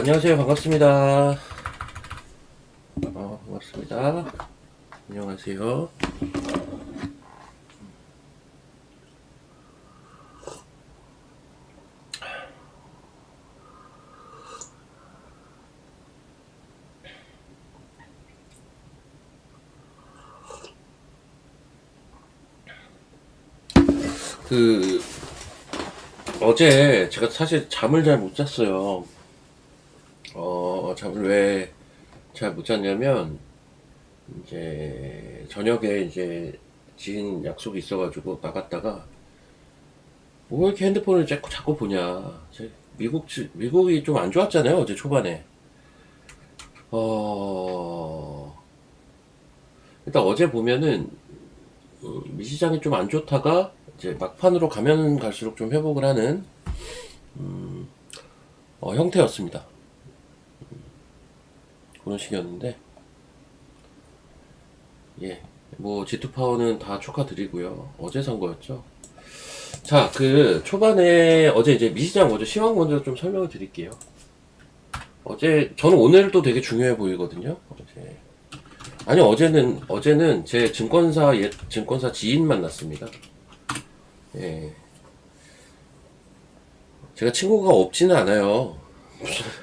안녕하세요. 반갑습니다. 반갑습니다. 안녕하세요. 그 어제 제가 사실 잠을 잘 못 잤어요. 잠을 왜 잘 못 잤냐면 이제 저녁에 이제 지인 약속이 있어가지고 나갔다가 뭐 이렇게 핸드폰을 자꾸 보냐. 미국이 좀 안 좋았잖아요. 어제 초반에. 일단 어제 보면은 미시장이 좀 안 좋다가 이제 막판으로 가면 갈수록 좀 회복을 하는 형태였습니다. 그런 식이었는데, 예, 뭐 G2 파워는 다 축하드리고요. 어제 산 거였죠. 자, 그 초반에 어제 이제 미시장 먼저 시황 먼저 좀 설명을 드릴게요. 어제 저는 오늘도 되게 중요해 보이거든요. 어제는 제 증권사 지인 만났습니다. 예, 제가 친구가 없지는 않아요.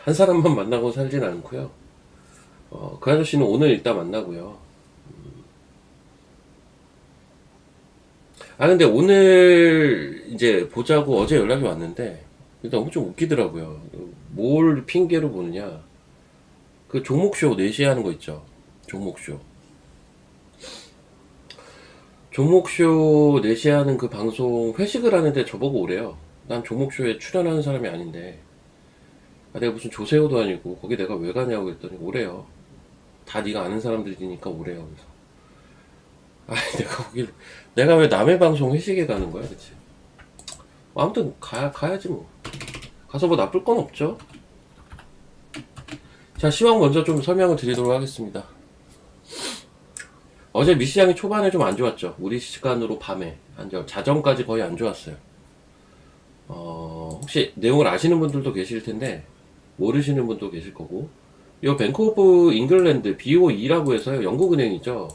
한 사람만 만나고 살진 않고요. 그 아저씨는 오늘 이따 만나고요. 근데 오늘 이제 보자고 어제 연락이 왔는데 너무 좀 웃기더라고요. 뭘 핑계로 보느냐. 그 종목쇼 4시에 하는 거 있죠. 종목쇼. 종목쇼 4시에 하는 그 방송 회식을 하는데 저보고 오래요. 난 종목쇼에 출연하는 사람이 아닌데. 내가 무슨 조세호도 아니고 거기 내가 왜 가냐고 그랬더니 오래요. 다 네가 아는 사람들이니까 오래요. 그래서 내가 왜 남의 방송 회식에 가는 거야, 그치? 아무튼 가야지 뭐. 가서 뭐 나쁠 건 없죠. 자, 시황 먼저 좀 설명을 드리도록 하겠습니다. 어제 미시장이 초반에 좀 안 좋았죠. 우리 시간으로 밤에 자정까지 거의 안 좋았어요. 혹시 내용을 아시는 분들도 계실 텐데 모르시는 분도 계실 거고, 요 뱅크 오브 잉글랜드 BOE라고 해서요, 영국은행이죠.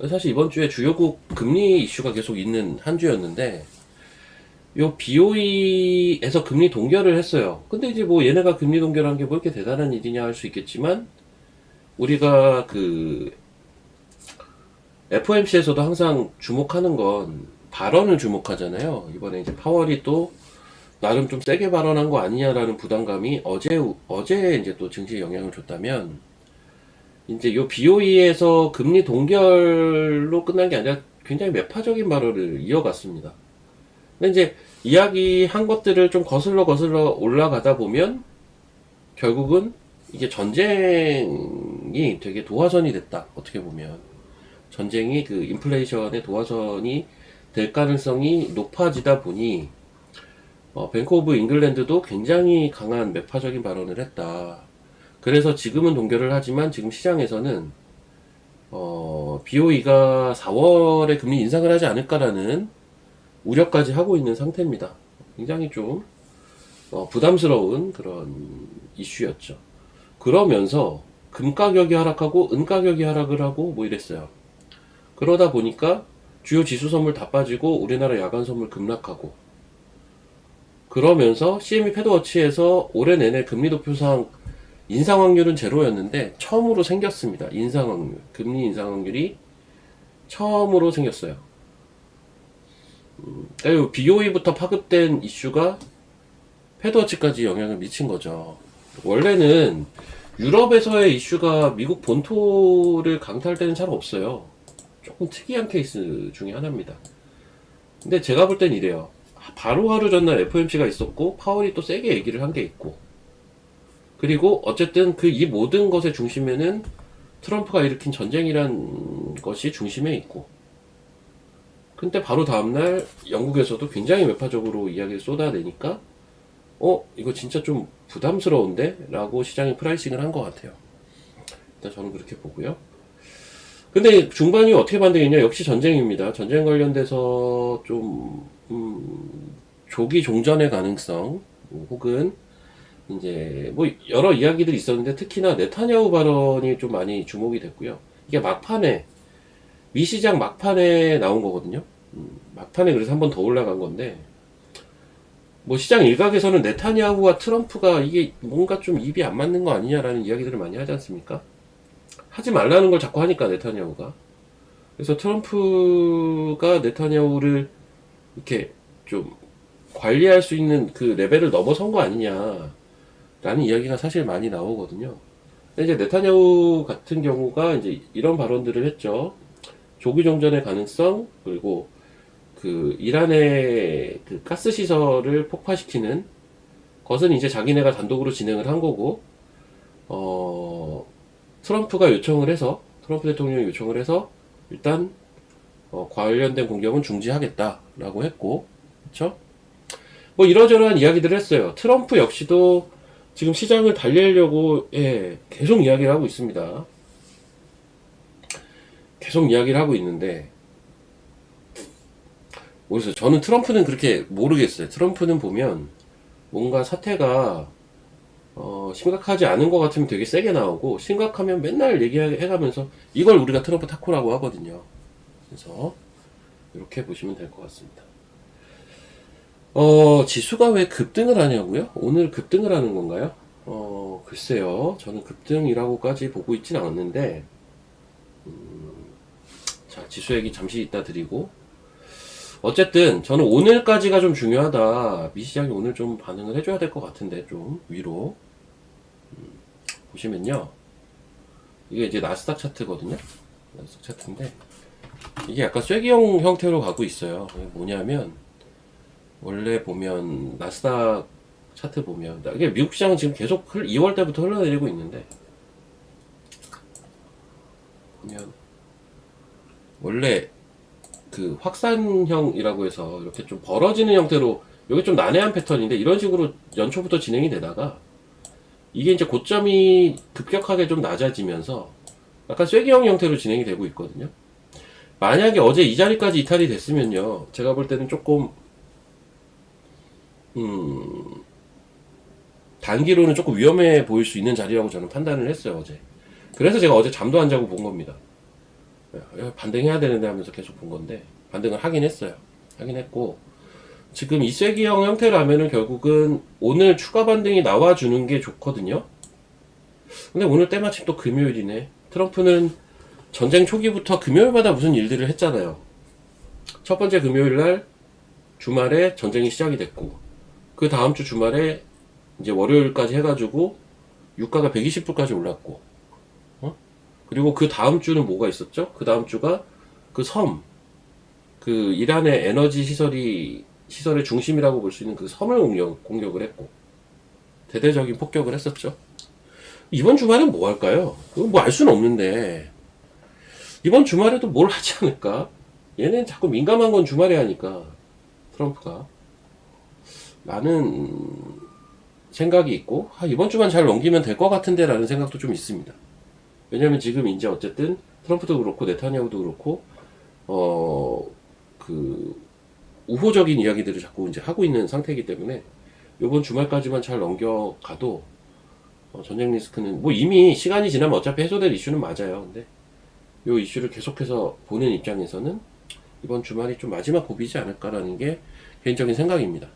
사실 이번 주에 주요국 금리 이슈가 계속 있는 한 주였는데, 요 BOE에서 금리 동결을 했어요. 근데 이제 뭐 얘네가 금리 동결한 게 뭐 이렇게 대단한 일이냐 할 수 있겠지만, 우리가 그 FOMC에서도 항상 주목하는 건 발언을 주목하잖아요. 이번에 이제 파월이 또 나름 좀 세게 발언한 거 아니냐라는 부담감이 어제 이제 또 증시에 영향을 줬다면, 이제 요 BOE에서 금리 동결로 끝난 게 아니라 굉장히 매파적인 발언을 이어갔습니다. 근데 이제 이야기한 것들을 좀 거슬러 올라가다 보면 결국은 이게 전쟁이 되게 도화선이 됐다. 어떻게 보면 전쟁이 그 인플레이션의 도화선이 될 가능성이 높아지다 보니 뱅크 오브 잉글랜드도 굉장히 강한 매파적인 발언을 했다. 그래서 지금은 동결을 하지만 지금 시장에서는 BOE가 4월에 금리 인상을 하지 않을까라는 우려까지 하고 있는 상태입니다. 굉장히 좀 부담스러운 그런 이슈였죠. 그러면서 금 가격이 하락하고 은 가격이 하락을 하고 뭐 이랬어요. 그러다 보니까 주요 지수 선물 다 빠지고 우리나라 야간 선물 급락하고, 그러면서 CME 패드워치에서 올해 내내 금리 도표상 인상 확률은 제로였는데 처음으로 생겼습니다. 인상 확률, 금리 인상 확률이 처음으로 생겼어요. 그러니까 BOE부터 파급된 이슈가 패드워치까지 영향을 미친 거죠. 원래는 유럽에서의 이슈가 미국 본토를 강타할 때는 잘 없어요. 조금 특이한 케이스 중에 하나입니다. 근데 제가 볼 땐 이래요. 바로 하루 전날 FOMC가 있었고 파월이 또 세게 얘기를 한 게 있고, 그리고 어쨌든 그 이 모든 것의 중심에는 트럼프가 일으킨 전쟁이란 것이 중심에 있고, 근데 바로 다음날 영국에서도 굉장히 매파적으로 이야기를 쏟아내니까 이거 진짜 좀 부담스러운데? 라고 시장이 프라이싱을 한 것 같아요. 일단 저는 그렇게 보고요. 근데 중반이 어떻게 반등했냐? 역시 전쟁입니다. 전쟁 관련돼서 좀 조기 종전의 가능성, 혹은 이제 뭐 여러 이야기들이 있었는데 특히나 네타냐후 발언이 좀 많이 주목이 됐고요. 이게 막판에 미시장 막판에 나온 거거든요. 막판에 그래서 한 번 더 올라간 건데 뭐 시장 일각에서는 네타냐후와 트럼프가 이게 뭔가 좀 입이 안 맞는 거 아니냐라는 이야기들을 많이 하지 않습니까? 하지 말라는 걸 자꾸 하니까 네타냐후가. 그래서 트럼프가 네타냐후를 이렇게 좀 관리할 수 있는 그 레벨을 넘어선 거 아니냐라는 이야기가 사실 많이 나오거든요. 근데 이제 네타냐후 같은 경우가 이제 이런 발언들을 했죠. 조기 종전의 가능성, 그리고 그 이란의 그 가스 시설을 폭파시키는 것은 이제 자기네가 단독으로 진행을 한 거고, 트럼프가 요청을 해서, 트럼프 대통령이 요청을 해서 일단 관련된 공격은 중지하겠다라고 했고, 그렇죠? 뭐 이러저러한 이야기들을 했어요. 트럼프 역시도 지금 시장을 달리려고 계속 이야기를 하고 있습니다. 계속 이야기를 하고 있는데 모르겠어요. 저는 트럼프는 그렇게 모르겠어요. 트럼프는 보면 뭔가 사태가 심각하지 않은 것 같으면 되게 세게 나오고 심각하면 맨날 얘기해가면서 이걸 우리가 트럼프 타코라고 하거든요. 그래서 이렇게 보시면 될 것 같습니다. 지수가 왜 급등을 하냐고요? 오늘 급등을 하는 건가요? 글쎄요. 저는 급등이라고까지 보고 있진 않았는데, 자, 지수 얘기 잠시 이따 드리고, 어쨌든, 저는 오늘까지가 좀 중요하다. 미시장이 오늘 좀 반응을 해줘야 될 것 같은데, 좀, 위로. 보시면요. 이게 이제 나스닥 차트거든요. 나스닥 차트인데, 이게 약간 쐐기형 형태로 가고 있어요. 이게 뭐냐면, 원래 보면 나스닥 차트 보면 이게 미국 시장은 지금 계속 2월 때부터 흘러내리고 있는데 보면 원래 그 확산형이라고 해서 이렇게 좀 벌어지는 형태로 이게 좀 난해한 패턴인데 이런 식으로 연초부터 진행이 되다가 이게 이제 고점이 급격하게 좀 낮아지면서 약간 쐐기형 형태로 진행이 되고 있거든요. 만약에 어제 이 자리까지 이탈이 됐으면요, 제가 볼 때는 조금 단기로는 조금 위험해 보일 수 있는 자리라고 저는 판단을 했어요, 어제. 그래서 제가 어제 잠도 안 자고 본 겁니다. 반등해야 되는데 하면서 계속 본 건데, 반등을 하긴 했어요. 하긴 했고, 지금 이 쐐기형 형태라면은 결국은 오늘 추가 반등이 나와주는 게 좋거든요? 근데 오늘 때마침 또 금요일이네. 트럼프는 전쟁 초기부터 금요일마다 무슨 일들을 했잖아요. 첫 번째 금요일 날 주말에 전쟁이 시작이 됐고, 그 다음 주 주말에 이제 월요일까지 해가지고 유가가 120불까지 올랐고, 그리고 그 다음 주는 뭐가 있었죠? 그 다음 주가 그 그 이란의 에너지 시설의 중심이라고 볼 수 있는 그 섬을 공격을 했고, 대대적인 폭격을 했었죠. 이번 주말엔 뭐 할까요? 그건 뭐 알 수는 없는데, 이번 주말에도 뭘 하지 않을까? 얘는 자꾸 민감한 건 주말에 하니까, 트럼프가. 라는 생각이 있고, 이번 주만 잘 넘기면 될 것 같은데 라는 생각도 좀 있습니다. 왜냐면 지금 이제 어쨌든 트럼프도 그렇고 네타냐후도 그렇고 그 우호적인 이야기들을 자꾸 이제 하고 있는 상태이기 때문에 이번 주말까지만 잘 넘겨가도 전쟁 리스크는 뭐 이미 시간이 지나면 어차피 해소될 이슈는 맞아요. 근데 이 이슈를 계속해서 보는 입장에서는 이번 주말이 좀 마지막 고비지 않을까라는 게 개인적인 생각입니다.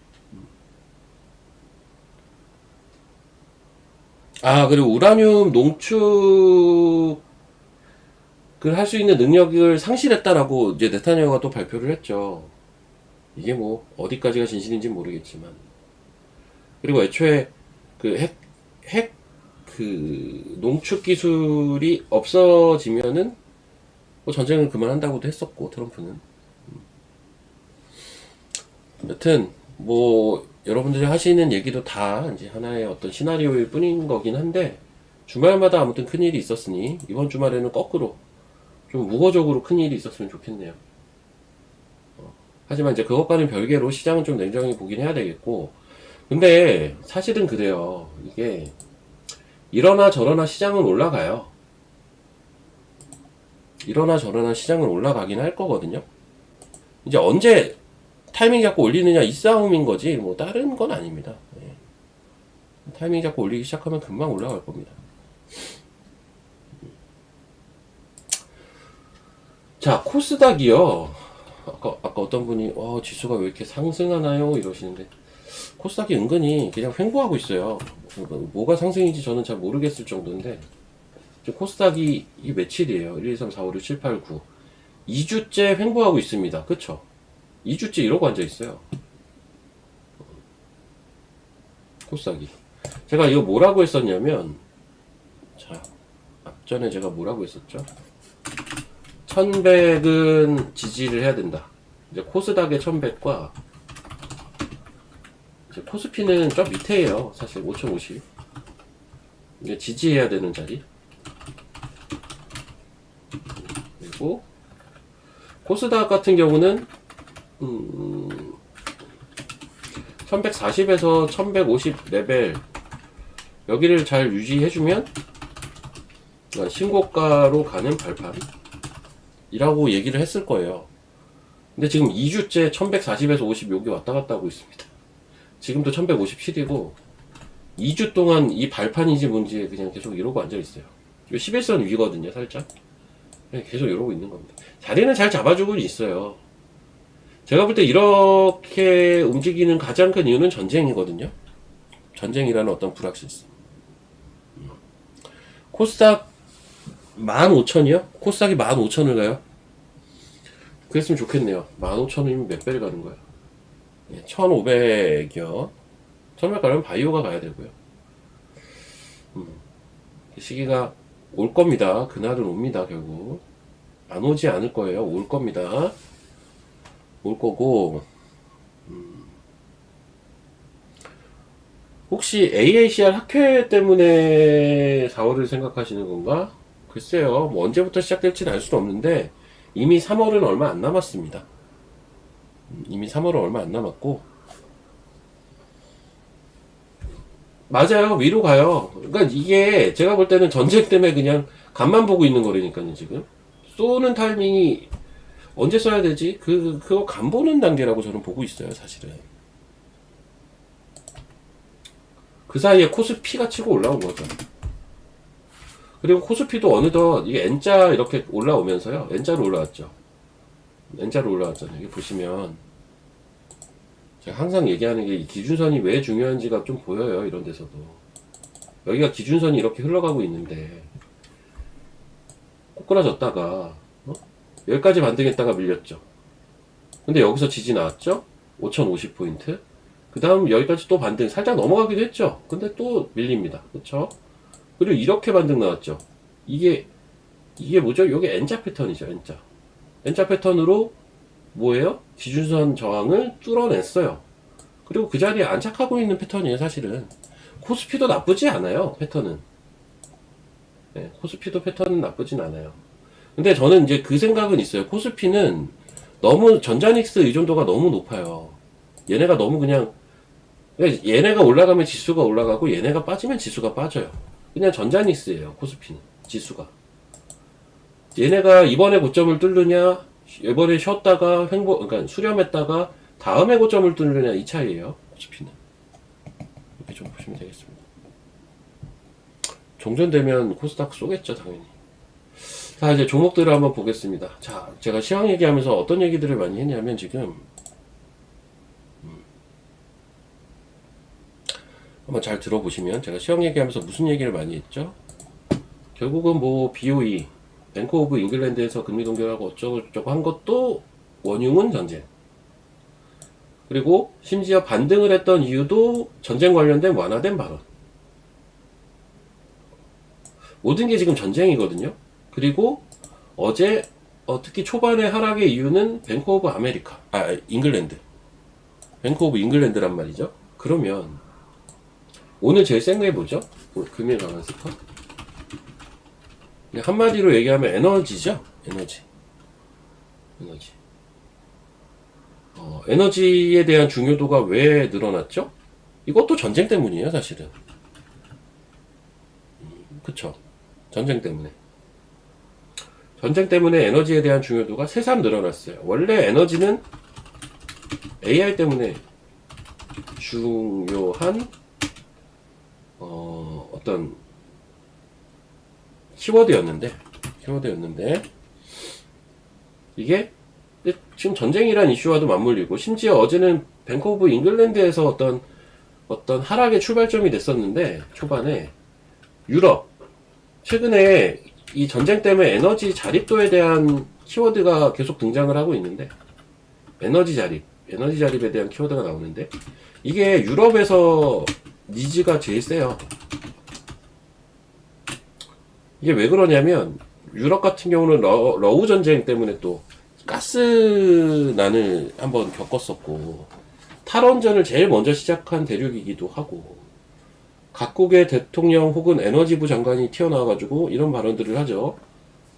그리고 우라늄 농축을 할 수 있는 능력을 상실했다라고 이제 네타냐후가 또 발표를 했죠. 이게 뭐 어디까지가 진실인지 모르겠지만. 그리고 애초에 그 그 농축 기술이 없어지면은 뭐 전쟁을 그만한다고도 했었고, 트럼프는. 여튼 뭐 여러분들이 하시는 얘기도 다 이제 하나의 어떤 시나리오일 뿐인 거긴 한데, 주말마다 아무튼 큰일이 있었으니 이번 주말에는 거꾸로 좀 우호적으로 큰일이 있었으면 좋겠네요. 하지만 이제 그것과는 별개로 시장은 좀 냉정히 보긴 해야 되겠고, 근데 사실은 그래요. 이게 이러나 저러나 시장은 올라가요. 이러나 저러나 시장은 올라가긴 할 거거든요. 이제 언제 타이밍 잡고 올리느냐 이 싸움인 거지 뭐 다른 건 아닙니다. 타이밍 잡고 올리기 시작하면 금방 올라갈 겁니다. 자, 코스닥이요. 아까 어떤 분이 지수가 왜 이렇게 상승하나요? 이러시는데, 코스닥이 은근히 그냥 횡보하고 있어요. 뭐가 상승인지 저는 잘 모르겠을 정도인데, 지금 코스닥이 이게 며칠이에요? 1, 2, 3, 4, 5, 6, 7, 8, 9. 2주째 횡보하고 있습니다. 그쵸? 2주째 이러고 앉아있어요. 코스닥이. 제가 이거 뭐라고 했었냐면, 자, 앞전에 제가 뭐라고 했었죠? 1100은 지지를 해야 된다. 이제 코스닥의 1100과 이제 코스피는 좀 밑에예요. 사실 5050. 이제 지지해야 되는 자리. 그리고 코스닥 같은 경우는 1140에서 1150 레벨 여기를 잘 유지해주면 신고가로 가는 발판 이라고 얘기를 했을 거예요. 근데 지금 2주째 1140에서 50 여기 왔다 갔다 하고 있습니다. 지금도 1157이고 2주 동안 이 발판인지 뭔지 그냥 계속 이러고 앉아 있어요. 11선 위거든요, 살짝. 계속 이러고 있는 겁니다. 자리는 잘 잡아주고 있어요. 제가 볼 때 이렇게 움직이는 가장 큰 이유는 전쟁이거든요. 전쟁이라는 어떤 불확실성. 코스닥 15,000이요? 코스닥이 15,000을 가요? 그랬으면 좋겠네요. 15,000이면 몇 배를 가는 거야? 1,500이요. 1,500 가려면 바이오가 가야 되고요. 시기가 올 겁니다. 그날은 옵니다, 결국. 안 오지 않을 거예요. 올 겁니다. 올 거고, 혹시 AACR 학회 때문에 4월을 생각하시는 건가? 글쎄요, 뭐 언제부터 시작될지는 알 수는 없는데, 이미 3월은 얼마 안 남았습니다. 이미 3월은 얼마 안 남았고, 맞아요. 위로 가요. 그러니까 이게 제가 볼 때는 전쟁 때문에 그냥 간만 보고 있는 거라니까요, 지금. 쏘는 타이밍이 언제 써야 되지? 그거 간 보는 단계라고 저는 보고 있어요, 사실은. 그 사이에 코스피가 치고 올라온 거죠. 그리고 코스피도 어느덧 이게 N자 이렇게 올라오면서요. N자로 올라왔죠. N자로 올라왔잖아요. 여기 보시면 제가 항상 얘기하는 게 이 기준선이 왜 중요한지가 좀 보여요. 이런 데서도. 여기가 기준선이 이렇게 흘러가고 있는데 꼬꾸라졌다가 여기까지 반등했다가 밀렸죠. 근데 여기서 지지 나왔죠. 5050포인트. 그 다음 여기까지 또 반등 살짝 넘어가기도 했죠. 근데 또 밀립니다. 그쵸? 그리고 이렇게 반등 나왔죠. 이게 뭐죠? 이게 N자 패턴이죠. N자. N자 패턴으로 뭐예요? 기준선 저항을 뚫어냈어요. 그리고 그 자리에 안착하고 있는 패턴이에요. 사실은 코스피도 나쁘지 않아요. 패턴은. 네, 코스피도 패턴은 나쁘진 않아요. 근데 저는 이제 그 생각은 있어요. 코스피는 너무 전자닉스 의존도가 너무 높아요. 얘네가 너무 그냥 얘네가 올라가면 지수가 올라가고 얘네가 빠지면 지수가 빠져요. 그냥 전자닉스예요. 코스피는 지수가. 얘네가 이번에 고점을 뚫느냐, 이번에 쉬었다가 그러니까 수렴했다가 다음에 고점을 뚫느냐 이 차이예요. 코스피는. 이렇게 좀 보시면 되겠습니다. 종전되면 코스닥 쏘겠죠, 당연히. 자, 이제 종목들을 한번 보겠습니다. 자, 제가 시황 얘기하면서 어떤 얘기들을 많이 했냐면 지금 한번 잘 들어보시면 제가 시황 얘기하면서 무슨 얘기를 많이 했죠? 결국은 뭐 BOE, 뱅크 오브 잉글랜드에서 금리 동결하고 어쩌고저쩌고 한 것도 원흉은 전쟁. 그리고 심지어 반등을 했던 이유도 전쟁 관련된 완화된 발언. 모든 게 지금 전쟁이거든요. 그리고 어제 특히 초반의 하락의 이유는 뱅크 오브 아메리카, 잉글랜드. 뱅크 오브 잉글랜드란 말이죠. 그러면 오늘 제일 센 게 뭐죠? 금일 강한 스파? 한마디로 얘기하면 에너지죠. 에너지. 에너지에 대한 중요도가 왜 늘어났죠? 이것도 전쟁 때문이에요, 사실은. 그쵸? 전쟁 때문에. 전쟁 때문에 에너지에 대한 중요도가 새삼 늘어났어요. 원래 에너지는 AI 때문에 중요한 어떤 키워드였는데 이게 지금 전쟁이란 이슈와도 맞물리고, 심지어 어제는 뱅크 오브 잉글랜드에서 어떤 하락의 출발점이 됐었는데, 초반에 유럽 최근에 이 전쟁 때문에 에너지 자립도에 대한 키워드가 계속 등장을 하고 있는데, 에너지 자립에 대한 키워드가 나오는데, 이게 유럽에서 니즈가 제일 세요. 이게 왜 그러냐면, 유럽 같은 경우는 러우 전쟁 때문에 또 가스난을 한번 겪었었고, 탈원전을 제일 먼저 시작한 대륙이기도 하고, 각국의 대통령 혹은 에너지부 장관이 튀어나와가지고 이런 발언들을 하죠.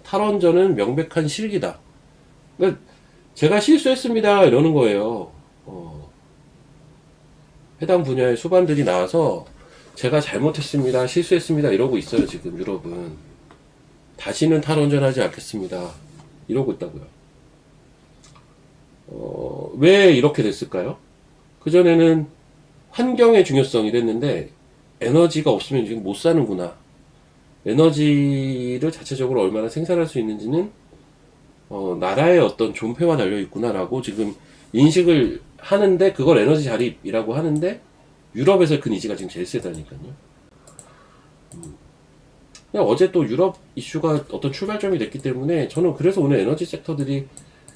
탈원전은 명백한 실기다. 그러니까 제가 실수했습니다 이러는 거예요. 해당 분야의 수반들이 나와서 제가 잘못했습니다, 실수했습니다 이러고 있어요. 지금 유럽은 다시는 탈원전 하지 않겠습니다 이러고 있다고요. 왜 이렇게 됐을까요? 그전에는 환경의 중요성이 됐는데, 에너지가 없으면 지금 못 사는구나, 에너지를 자체적으로 얼마나 생산할 수 있는지는 나라의 어떤 존폐와 달려있구나 라고 지금 인식을 하는데, 그걸 에너지 자립이라고 하는데, 유럽에서 그 니즈가 지금 제일 세다니까요. 그냥 어제 또 유럽 이슈가 어떤 출발점이 됐기 때문에, 저는 그래서 오늘 에너지 섹터들이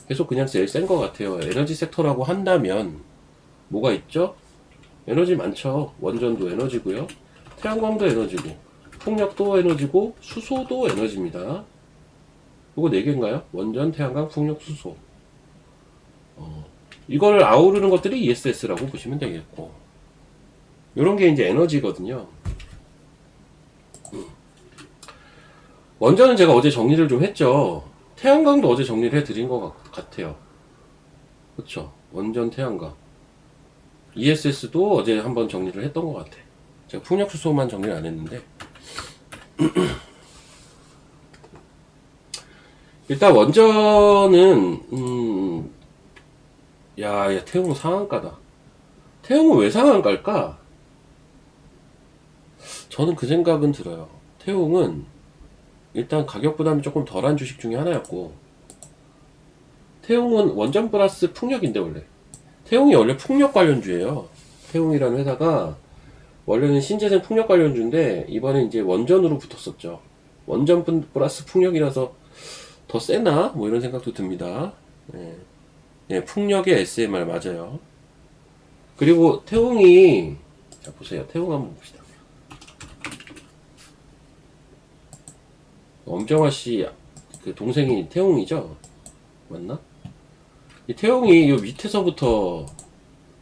계속 그냥 제일 센 것 같아요. 에너지 섹터라고 한다면 뭐가 있죠? 에너지 많죠. 원전도 에너지고요, 태양광도 에너지고, 풍력도 에너지고, 수소도 에너지입니다. 이거 4개인가요? 원전, 태양광, 풍력, 수소. 이걸 아우르는 것들이 ESS라고 보시면 되겠고, 요런 게 이제 에너지거든요. 원전은 제가 어제 정리를 좀 했죠. 태양광도 어제 정리를 해드린 것 같아요. 그쵸? 원전, 태양광. ESS도 어제 한번 정리를 했던 것 같아. 제가 풍력, 수소만 정리를 안 했는데. 일단 원전은 야, 태웅 상한가다. 태웅은 왜 상한가일까? 저는 그 생각은 들어요. 태웅은 일단 가격 부담이 조금 덜한 주식 중에 하나였고, 태웅은 원전 플러스 풍력인데, 원래 태웅이 원래 풍력 관련주예요. 태웅이라는 회사가 원래는 신재생 풍력 관련주인데, 이번에 이제 원전으로 붙었었죠. 원전 플러스 풍력이라서 더 세나? 뭐 이런 생각도 듭니다. 네. 네, 풍력의 SMR 맞아요. 그리고 태웅이, 자 보세요. 태웅 한번 봅시다. 엄정화 씨 그 동생이 태웅이죠? 맞나? 이 태웅이 요 밑에서부터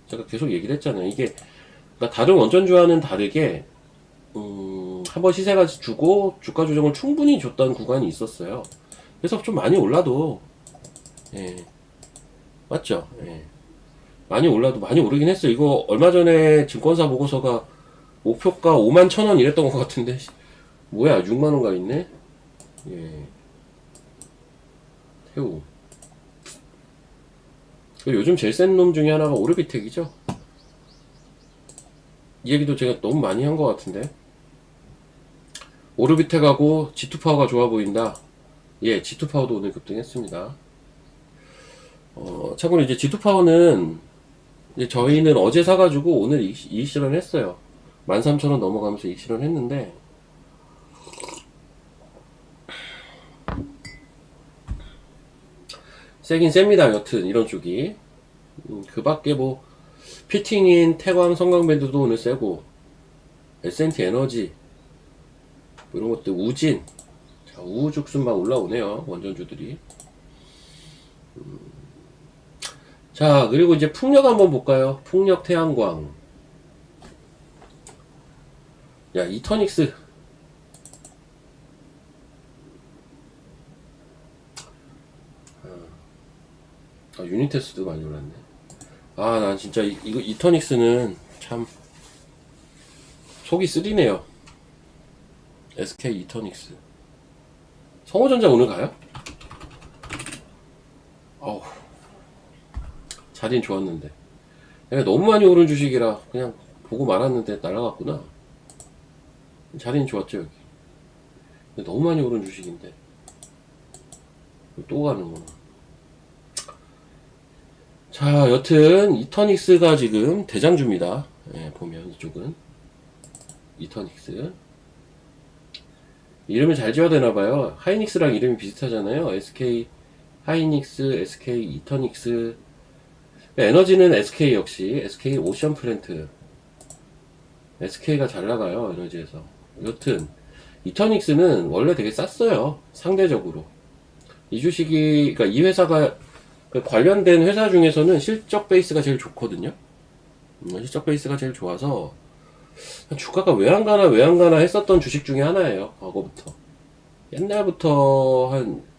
제가 계속 얘기를 했잖아요. 이게 그러니까 다른 원전주와는 다르게 한번 시세가 주고 주가 조정을 충분히 줬던 구간이 있었어요. 그래서 좀 많이 올라도, 예, 맞죠? 예. 많이 올라도 많이 오르긴 했어요. 이거 얼마 전에 증권사 보고서가 목표가 51,000원 이랬던 것 같은데, 뭐야, 6만원 가 있네? 예. 태우. 요즘 제일 센 놈 중에 하나가 오르비텍이죠? 이 얘기도 제가 너무 많이 한 것 같은데. 오르비텍하고 G2파워가 좋아 보인다. 예, G2파워도 오늘 급등했습니다. 참고로 이제 G2파워는 이제 저희는 어제 사가지고 오늘 이익 실현했어요. 13,000원 넘어가면서 이익 실현했는데, 세긴 셉니다. 여튼 이런 쪽이. 그 밖에 뭐 피팅인 태광 성광밴드도 오늘 세고, S&T 에너지 뭐 이런 것들, 우진, 자, 우후죽순 막 올라오네요. 원전주들이. 자, 그리고 이제 풍력 한번 볼까요? 풍력, 태양광. 야, 이터닉스. 유니테스도 많이 올랐네. 난 진짜 이거 이터닉스는 참 속이 쓰리네요. SK 이터닉스. 성호전자 오늘 가요? 어우, 자리는 좋았는데 내가 너무 많이 오른 주식이라 그냥 보고 말았는데 날아갔구나. 자리는 좋았죠 여기. 근데 너무 많이 오른 주식인데 또 가는구나. 자, 여튼 이터닉스가 지금 대장주입니다. 예, 보면 이쪽은 이터닉스 이름을 잘 지어야 되나봐요. 하이닉스랑 이름이 비슷하잖아요. SK 하이닉스, SK 이터닉스. 에너지는 SK 역시 SK 오션 플랜트. SK가 잘 나가요 에너지에서. 여튼 이터닉스는 원래 되게 쌌어요 상대적으로. 이 주식이, 그러니까 이 회사가 관련된 회사 중에서는 실적 베이스가 제일 좋거든요. 실적 베이스가 제일 좋아서 주가가 왜 안 가나 왜 안 가나 했었던 주식 중에 하나예요. 과거부터 옛날부터 한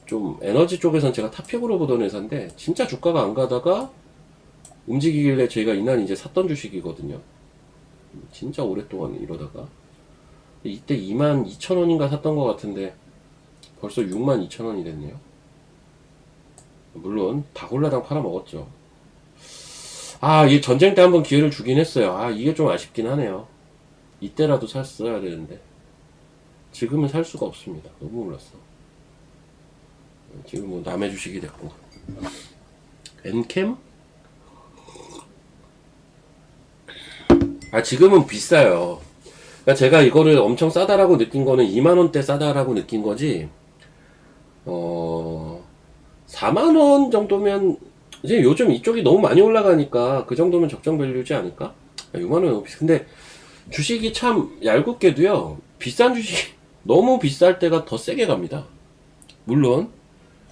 좀 에너지 쪽에선 제가 탑픽으로 보던 회사인데 진짜 주가가 안 가다가 움직이길래 저희가 이날 이제 샀던 주식이거든요. 진짜 오랫동안 이러다가 이때 22,000원인가 샀던 것 같은데 벌써 62,000원이 됐네요. 물론 다골라당 팔아먹었죠. 아, 이 전쟁 때 한번 기회를 주긴 했어요. 아, 이게 좀 아쉽긴 하네요. 이때라도 샀어야 되는데 지금은 살 수가 없습니다. 너무 올랐어. 지금 뭐 남의 주식이 됐고. 엔캠? 아, 지금은 비싸요. 그러니까 제가 이거를 엄청 싸다라고 느낀 거는 2만원대 싸다라고 느낀 거지. 4만원 정도면 이제 요즘 이쪽이 너무 많이 올라가니까 그 정도면 적정 밸류지 않을까? 6만원 너무 비싸. 근데 주식이 참 얄궂게도요, 비싼 주식 너무 비쌀 때가 더 세게 갑니다. 물론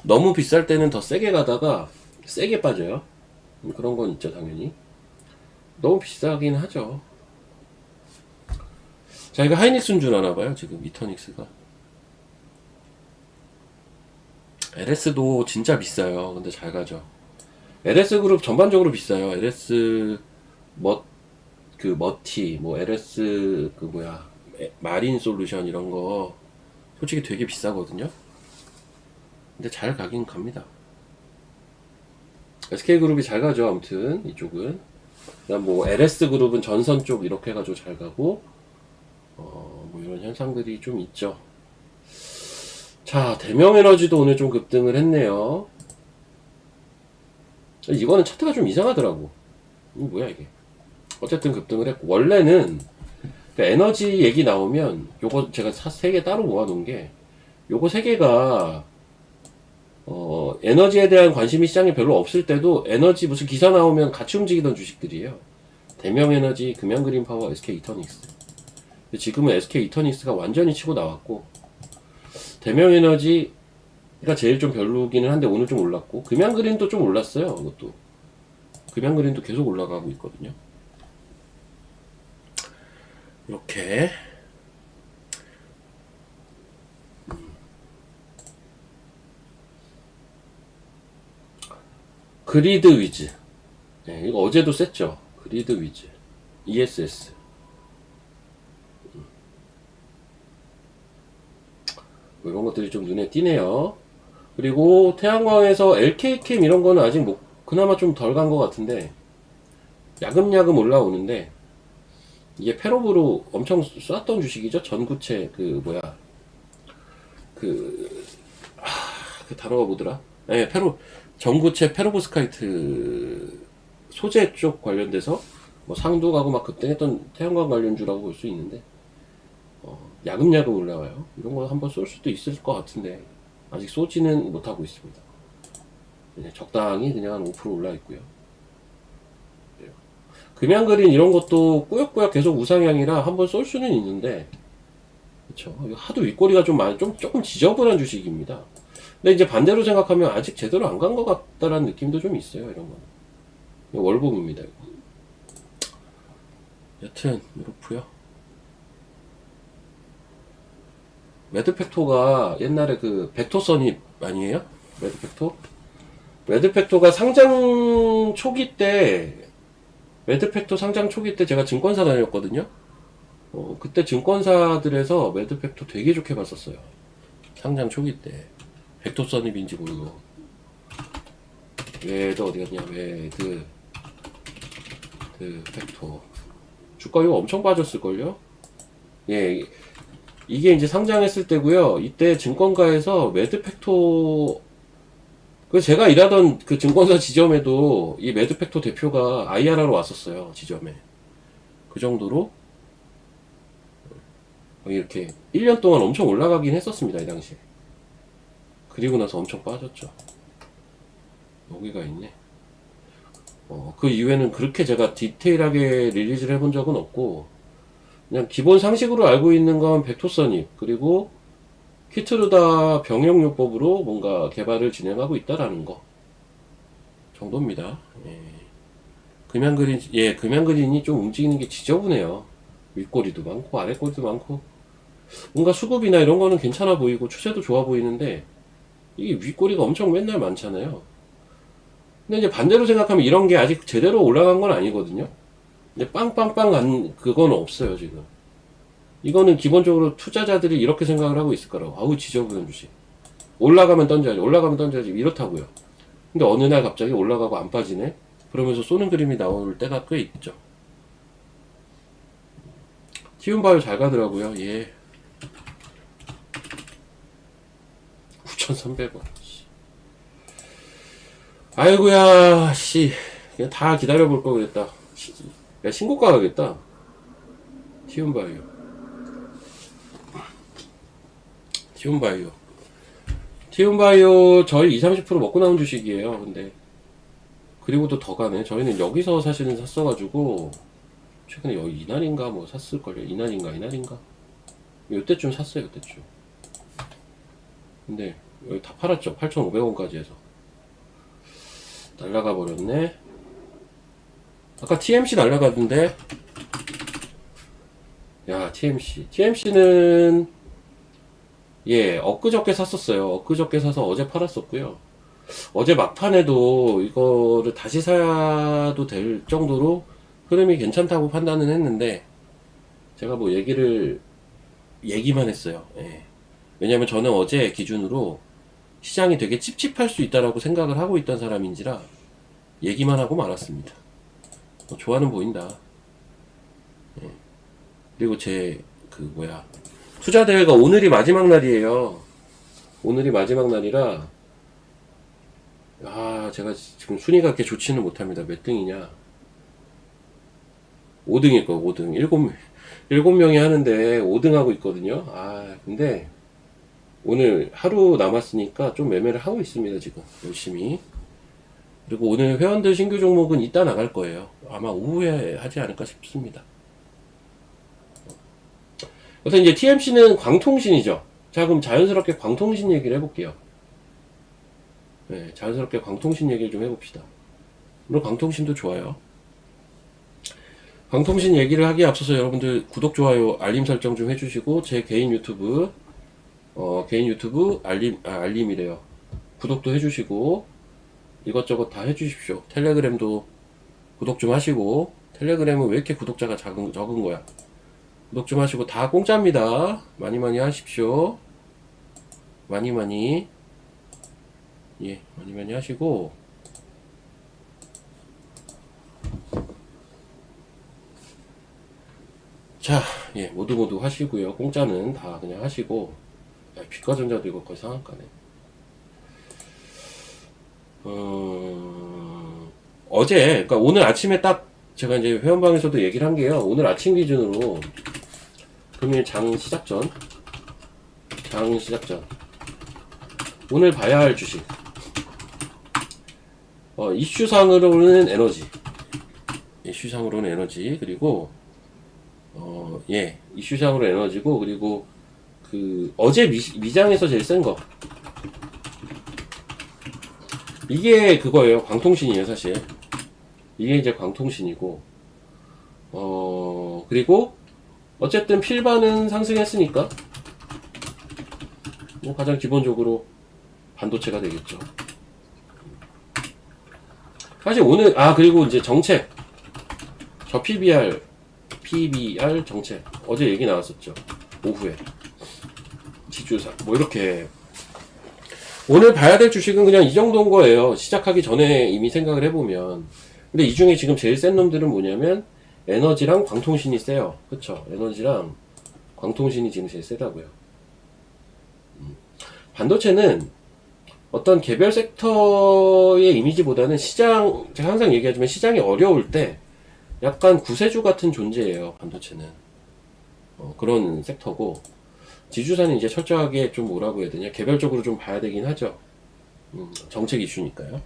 너무 비쌀 때는 더 세게 가다가 세게 빠져요. 그런 건 있죠 당연히. 너무 비싸긴 하죠. 자, 이거 하이닉스인 줄 아나봐요 지금 이터닉스가. LS도 진짜 비싸요. 근데 잘 가죠. LS 그룹 전반적으로 비싸요. LS 머티, 뭐 LS 마린 솔루션 이런 거 솔직히 되게 비싸거든요. 근데 잘 가긴 갑니다. SK그룹이 잘 가죠. 아무튼 이쪽은. 그다음 뭐 LS그룹은 전선 쪽 이렇게 해가지고 잘 가고, 뭐 이런 현상들이 좀 있죠. 자, 대명에너지도 오늘 좀 급등을 했네요. 이거는 차트가 좀 이상하더라고. 뭐야 이게. 어쨌든 급등을 했고, 원래는 에너지 얘기 나오면 요거 제가 3개 따로 모아놓은 게, 요거 3개가 에너지에 대한 관심이 시장에 별로 없을 때도 에너지 무슨 기사 나오면 같이 움직이던 주식들이에요. 대명에너지, 금양그린파워, SK이터닉스. 지금은 SK이터닉스가 완전히 치고 나왔고, 대명에너지가 제일 좀 별로기는 한데 오늘 좀 올랐고, 금양그린도 좀 올랐어요. 그것도 금양그린도 계속 올라가고 있거든요. 이렇게 그리드 위즈. 네, 이거 어제도 셌죠. 그리드 위즈. ESS. 뭐 이런 것들이 좀 눈에 띄네요. 그리고 태양광에서 LK캠 이런 거는 아직 뭐 그나마 좀 덜 간 것 같은데 야금야금 올라오는데, 이게 페로브로 엄청 쐈던 주식이죠. 전구체 그 단어가 뭐더라? 네, 전구체 페로브스카이트 소재 쪽 관련돼서 뭐 상도 가고 막 급등했던 태양광 관련주라고 볼 수 있는데, 야금야금 올라와요. 이런 거 한번 쏠 수도 있을 것 같은데 아직 쏘지는 못하고 있습니다. 그냥 적당히 그냥 한 5% 올라 있고요. 금양그린 이런 것도 꾸역꾸역 계속 우상향이라 한번 쏠 수는 있는데, 그쵸. 하도 윗꼬리가 조금 지저분한 주식입니다. 근데 이제 반대로 생각하면 아직 제대로 안 간 것 같다라는 느낌도 좀 있어요, 이런 거는. 월봉입니다, 이거. 여튼, 이렇고요. 매드팩토가 옛날에 그 벡토선입 아니에요? 매드팩토? 매드팩토가 상장 초기 때, 매드팩토 상장 초기 때 제가 증권사 다녔거든요. 그때 증권사들에서 매드팩토 되게 좋게 봤었어요. 상장 초기 때. 벡토선입인지 모르고. 매드 어디 갔냐, 팩토. 주가 이거 엄청 빠졌을걸요? 예, 이게 이제 상장했을 때고요. 이때 증권가에서 매드팩토, 그 제가 일하던 그 증권사 지점에도 이 매드팩토 대표가 IR하러 왔었어요. 지점에. 그 정도로 이렇게 1년 동안 엄청 올라가긴 했었습니다. 이 당시에. 그리고 나서 엄청 빠졌죠. 여기가 있네. 그 이후에는 그렇게 제가 디테일하게 릴리즈를 해본 적은 없고, 그냥 기본 상식으로 알고 있는 건 벡토선입, 그리고 키트루다 병역요법으로 뭔가 개발을 진행하고 있다라는 거 정도입니다. 예. 금양그린이 좀 움직이는 게 지저분해요. 윗꼬리도 많고, 아랫꼬리도 많고, 뭔가 수급이나 이런 거는 괜찮아 보이고, 추세도 좋아 보이는데, 이게 윗꼬리가 엄청 맨날 많잖아요. 근데 이제 반대로 생각하면 이런 게 아직 제대로 올라간 건 아니거든요. 근데 빵빵빵 간 그건 없어요 지금. 이거는 기본적으로 투자자들이 이렇게 생각을 하고 있을 거라고. 아우 지저분한 주식. 올라가면 던져야지, 올라가면 던져야지 이렇다고요. 근데 어느 날 갑자기 올라가고 안 빠지네. 그러면서 쏘는 그림이 나올 때가 꽤 있죠. 티움바이오 잘 가더라고요. 예. 9,300원. 아이고야, 씨. 그냥 다 기다려볼 걸 그랬다. 야, 신고가 가겠다. 티움바이오. 티움바이오 저희 20-30% 먹고 나온 주식이에요. 근데 그리고도 더 가네. 저희는 여기서 사실은 샀어가지고 최근에 여기 이날인가 뭐 샀을걸요. 이날인가 요때쯤 샀어요. 요때쯤. 근데 여기 다 팔았죠. 8,500원까지 해서 날라가 버렸네. 아까 TMC 날라가던데. 야, TMC는 예, 엊그저께 샀었어요. 엊그저께 사서 어제 팔았었고요. 어제 막판에도 이거를 다시 사도 될 정도로 흐름이 괜찮다고 판단은 했는데, 제가 뭐 얘기만 했어요. 예. 왜냐면 저는 어제 기준으로 시장이 되게 찝찝할 수 있다라고 생각을 하고 있던 사람인지라 얘기만 하고 말았습니다. 좋아는 보인다. 예. 그리고 투자 대회가 오늘이 마지막 날이에요. 오늘이 마지막 날이라, 제가 지금 순위가 그렇게 좋지는 못합니다. 몇 등이냐? 5등일 거예요, 5등. 7명이 하는데 5등 하고 있거든요. 근데 오늘 하루 남았으니까 좀 매매를 하고 있습니다, 지금. 열심히. 그리고 오늘 회원들 신규 종목은 이따 나갈 거예요. 아마 오후에 하지 않을까 싶습니다. 그래서 이제 TMC는 광통신이죠. 자, 그럼 자연스럽게 광통신 얘기를 해볼게요. 네, 자연스럽게 광통신 얘기를 좀 해봅시다. 물론 광통신도 좋아요. 광통신 얘기를 하기에 앞서서 여러분들 구독, 좋아요, 알림 설정 좀 해주시고, 제 개인 유튜브 알림이래요. 구독도 해주시고, 이것저것 다 해주십시오. 텔레그램도 구독 좀 하시고, 텔레그램은 왜 이렇게 구독자가 적은 거야? 구독 좀 하시고, 다 공짜입니다. 많이 하십시오. 많이 하시고, 자, 예, 모두 하시고요. 공짜는 다 그냥 하시고, 야, 빛과전자도 이거 거의 상한가네. 어제, 그러니까 오늘 아침에 딱 제가 이제 회원방에서도 얘기를 한 게요. 오늘 아침 기준으로 금일 장 시작 전 오늘 봐야 할 주식. 이슈상으로는 에너지. 그리고 이슈상으로 에너지고, 그리고 어제 미장에서 제일 센 거. 이게 그거예요. 광통신이에요, 사실. 이게 이제 광통신이고, 그리고 어쨌든 필반은 상승했으니까 뭐 가장 기본적으로 반도체가 되겠죠. 사실 오늘 그리고 이제 정책, 저 PBR 정책 어제 얘기 나왔었죠. 오후에 지주사 뭐 이렇게. 오늘 봐야 될 주식은 그냥 이 정도인 거예요. 시작하기 전에 이미 생각을 해보면. 근데 이 중에 지금 제일 센 놈들은 뭐냐면 에너지랑 광통신이 세요. 그쵸? 에너지랑 광통신이 지금 제일 세다고요. 반도체는 어떤 개별 섹터의 이미지보다는 시장, 제가 항상 얘기하지만 시장이 어려울 때 약간 구세주 같은 존재예요, 반도체는. 그런 섹터고, 지주사는 이제 철저하게 좀 뭐라고 해야 되냐, 개별적으로 좀 봐야 되긴 하죠. 정책 이슈니까요.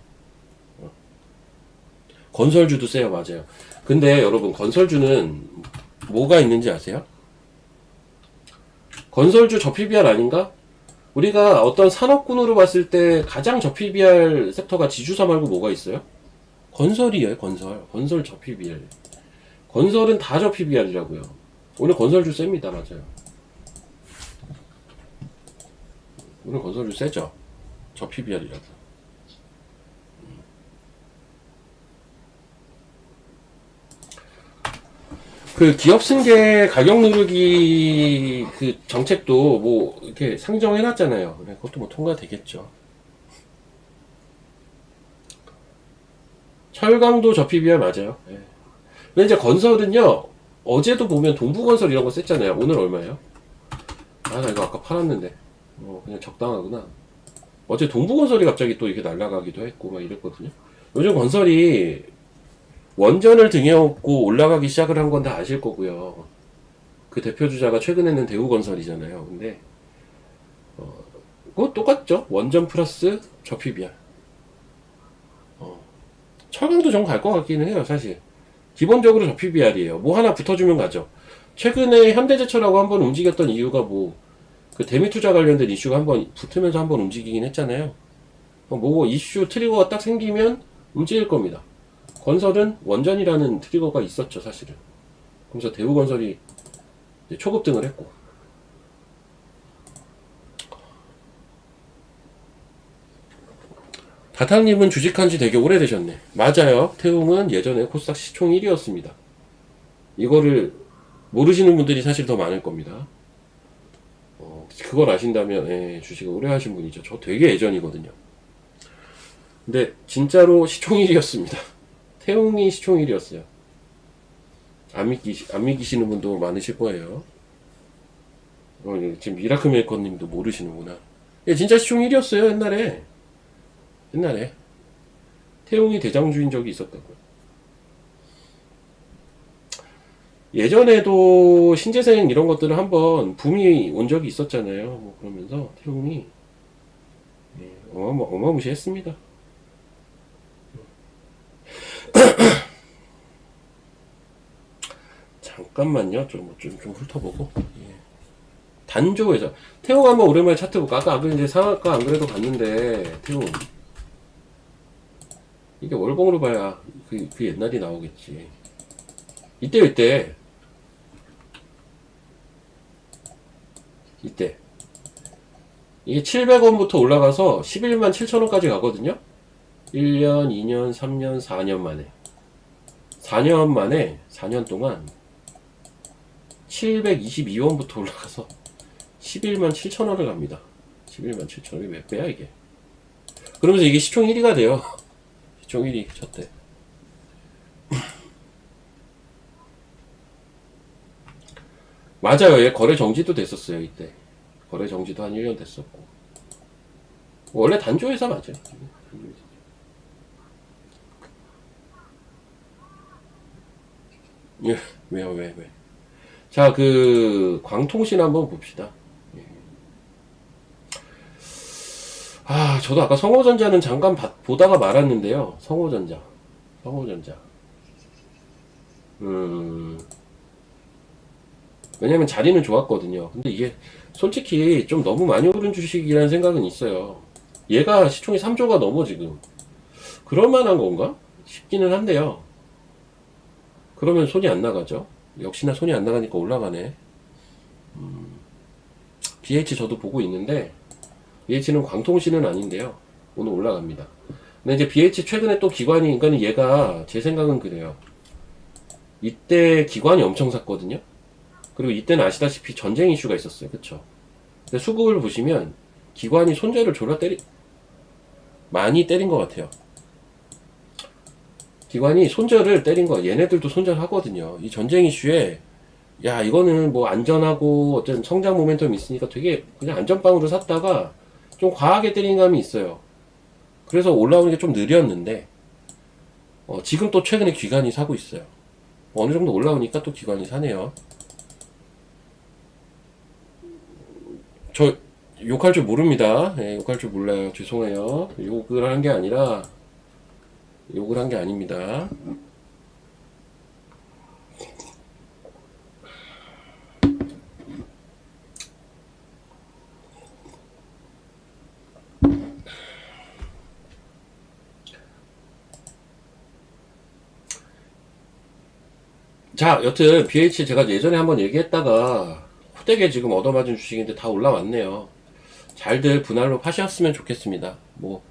건설주도 세요, 맞아요. 근데 여러분, 건설주는 뭐가 있는지 아세요? 건설주 저 PBR 아닌가? 우리가 어떤 산업군으로 봤을 때 가장 저 PBR 섹터가 지주사 말고 뭐가 있어요? 건설이에요, 건설. 건설 저 PBR. 건설은 다 저 PBR이라고요. 오늘 건설주 셉니다, 맞아요. 오늘 건설주 세죠? 저 PBR이라서. 그 기업 승계 가격 누르기 그 정책도 뭐 이렇게 상정해놨잖아요. 그것도 뭐 통과되겠죠. 철강도 저 PBR 맞아요. 예. 근데 이제 건설은요, 어제도 보면 동부건설 이런 거 셌잖아요. 오늘 얼마예요? 아, 나 이거 아까 팔았는데. 그냥 적당하구나. 어제 동부건설이 갑자기 또 이렇게 날아가기도 했고, 막 이랬거든요. 요즘 건설이 원전을 등에 업고 올라가기 시작을 한 건 다 아실 거고요. 그 대표주자가 최근에는 대우건설이잖아요. 근데 그거 똑같죠. 원전 플러스 저 PBR. 철강도 좀 갈 것 같기는 해요, 사실. 기본적으로 저 PBR이에요. 뭐 하나 붙어주면 가죠. 최근에 현대제철하고 한번 움직였던 이유가 뭐, 그 대미투자 관련된 이슈가 한번 붙으면서 한번 움직이긴 했잖아요. 뭐 이슈 트리거가 딱 생기면 움직일 겁니다. 건설은 원전이라는 트리거가 있었죠, 사실은. 그래서 대우건설이 초급등을 했고. 다탕님은 주식한 지 되게 오래되셨네. 맞아요. 태웅은 예전에 코스닥 시총 1위였습니다. 이거를 모르시는 분들이 사실 더 많을 겁니다. 그걸 아신다면, 예, 주식을 오래 하신 분이죠. 저 되게 예전이거든요. 근데 진짜로 시총 1위였습니다. 태웅이 시총 1위였어요. 안 믿기시는 분도 많으실 거예요. 지금 미라클 메이커님도 모르시는구나. 예, 진짜 시총 1위였어요, 옛날에. 태웅이 대장주인 적이 있었다고요. 예전에도 신재생 이런 것들은 한번 붐이 온 적이 있었잖아요. 뭐 그러면서 태웅이 어마무시했습니다. 잠깐만요. 좀 훑어보고. 예. 단조에서 태웅 한번 오랜만에 차트 볼까? 아까 이제 상한가 안 그래도 봤는데 태웅 이게 월봉으로 봐야 그 옛날이 나오겠지. 이때 이게 700원부터 올라가서 11만 7천원까지 가거든요. 1년, 2년, 3년, 4년 만에 4년 동안 722원부터 올라가서 11만 7천원을 갑니다. 11만 7천원. 이게 몇 배야 이게? 그러면서 이게 시총 1위가 돼요. 시총 1위 첫때. 맞아요. 얘 거래 정지도 됐었어요. 이때 거래 정지도 한 1년 됐었고. 원래 단조회사 맞아요. 예, 왜요? 왜? 자, 그 광통신 한번 봅시다. 아, 저도 아까 성호전자는 잠깐 보다가 말았는데요. 성호전자. 왜냐면 자리는 좋았거든요. 근데 이게 솔직히 좀 너무 많이 오른 주식이라는 생각은 있어요. 얘가 시총이 3조가 넘어 지금. 그럴만한 건가? 싶기는 한데요. 그러면 손이 안 나가죠. 역시나 손이 안 나가니까 올라가네. BH 저도 보고 있는데 BH는 광통신은 아닌데요. 오늘 올라갑니다. 근데 이제 BH 최근에 또 기관이, 그러니까 얘가 제 생각은 그래요. 이때 기관이 엄청 샀거든요. 그리고 이때는 아시다시피 전쟁 이슈가 있었어요. 그쵸? 근데 수급을 보시면 기관이 손절을 많이 때린 것 같아요. 기관이 손절을 때린 거, 얘네들도 손절하거든요. 이 전쟁 이슈에 야, 이거는 뭐 안전하고 어떤 성장 모멘텀이 있으니까 되게 그냥 안전빵으로 샀다가 좀 과하게 때린 감이 있어요. 그래서 올라오는 게 좀 느렸는데, 지금 또 최근에 기관이 사고 있어요. 어느 정도 올라오니까 또 기관이 사네요. 저 욕할 줄 모릅니다. 예, 욕할 줄 몰라요. 죄송해요. 욕을 한 게 아니라, 욕을 한 게 아닙니다. 자, 여튼 BH 제가 예전에 한번 얘기했다가 호되게 지금 얻어맞은 주식인데 다 올라왔네요. 잘들 분할로 파셨으면 좋겠습니다. 뭐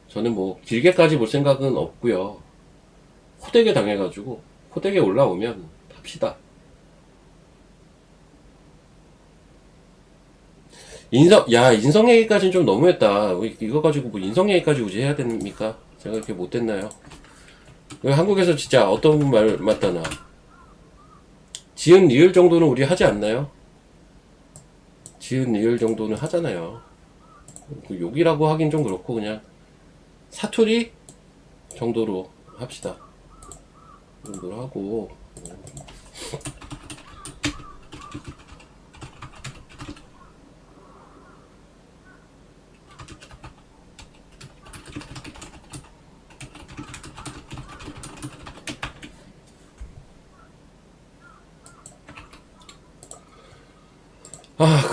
저는 뭐 길게까지 볼 생각은 없고요. 호되게 당해가지고 호되게 올라오면 탑시다. 인성 얘기까지는 좀 너무했다. 이거 가지고 뭐 인성 얘기까지 굳이 해야 됩니까? 제가 이렇게 못됐나요? 한국에서 진짜 어떤 분 말 맞다나 지은 리을 정도는 우리 하지 않나요? 지은 리을 정도는 하잖아요. 그 욕이라고 하긴 좀 그렇고 그냥 사투리 정도로 합시다. 그 정도로 하고.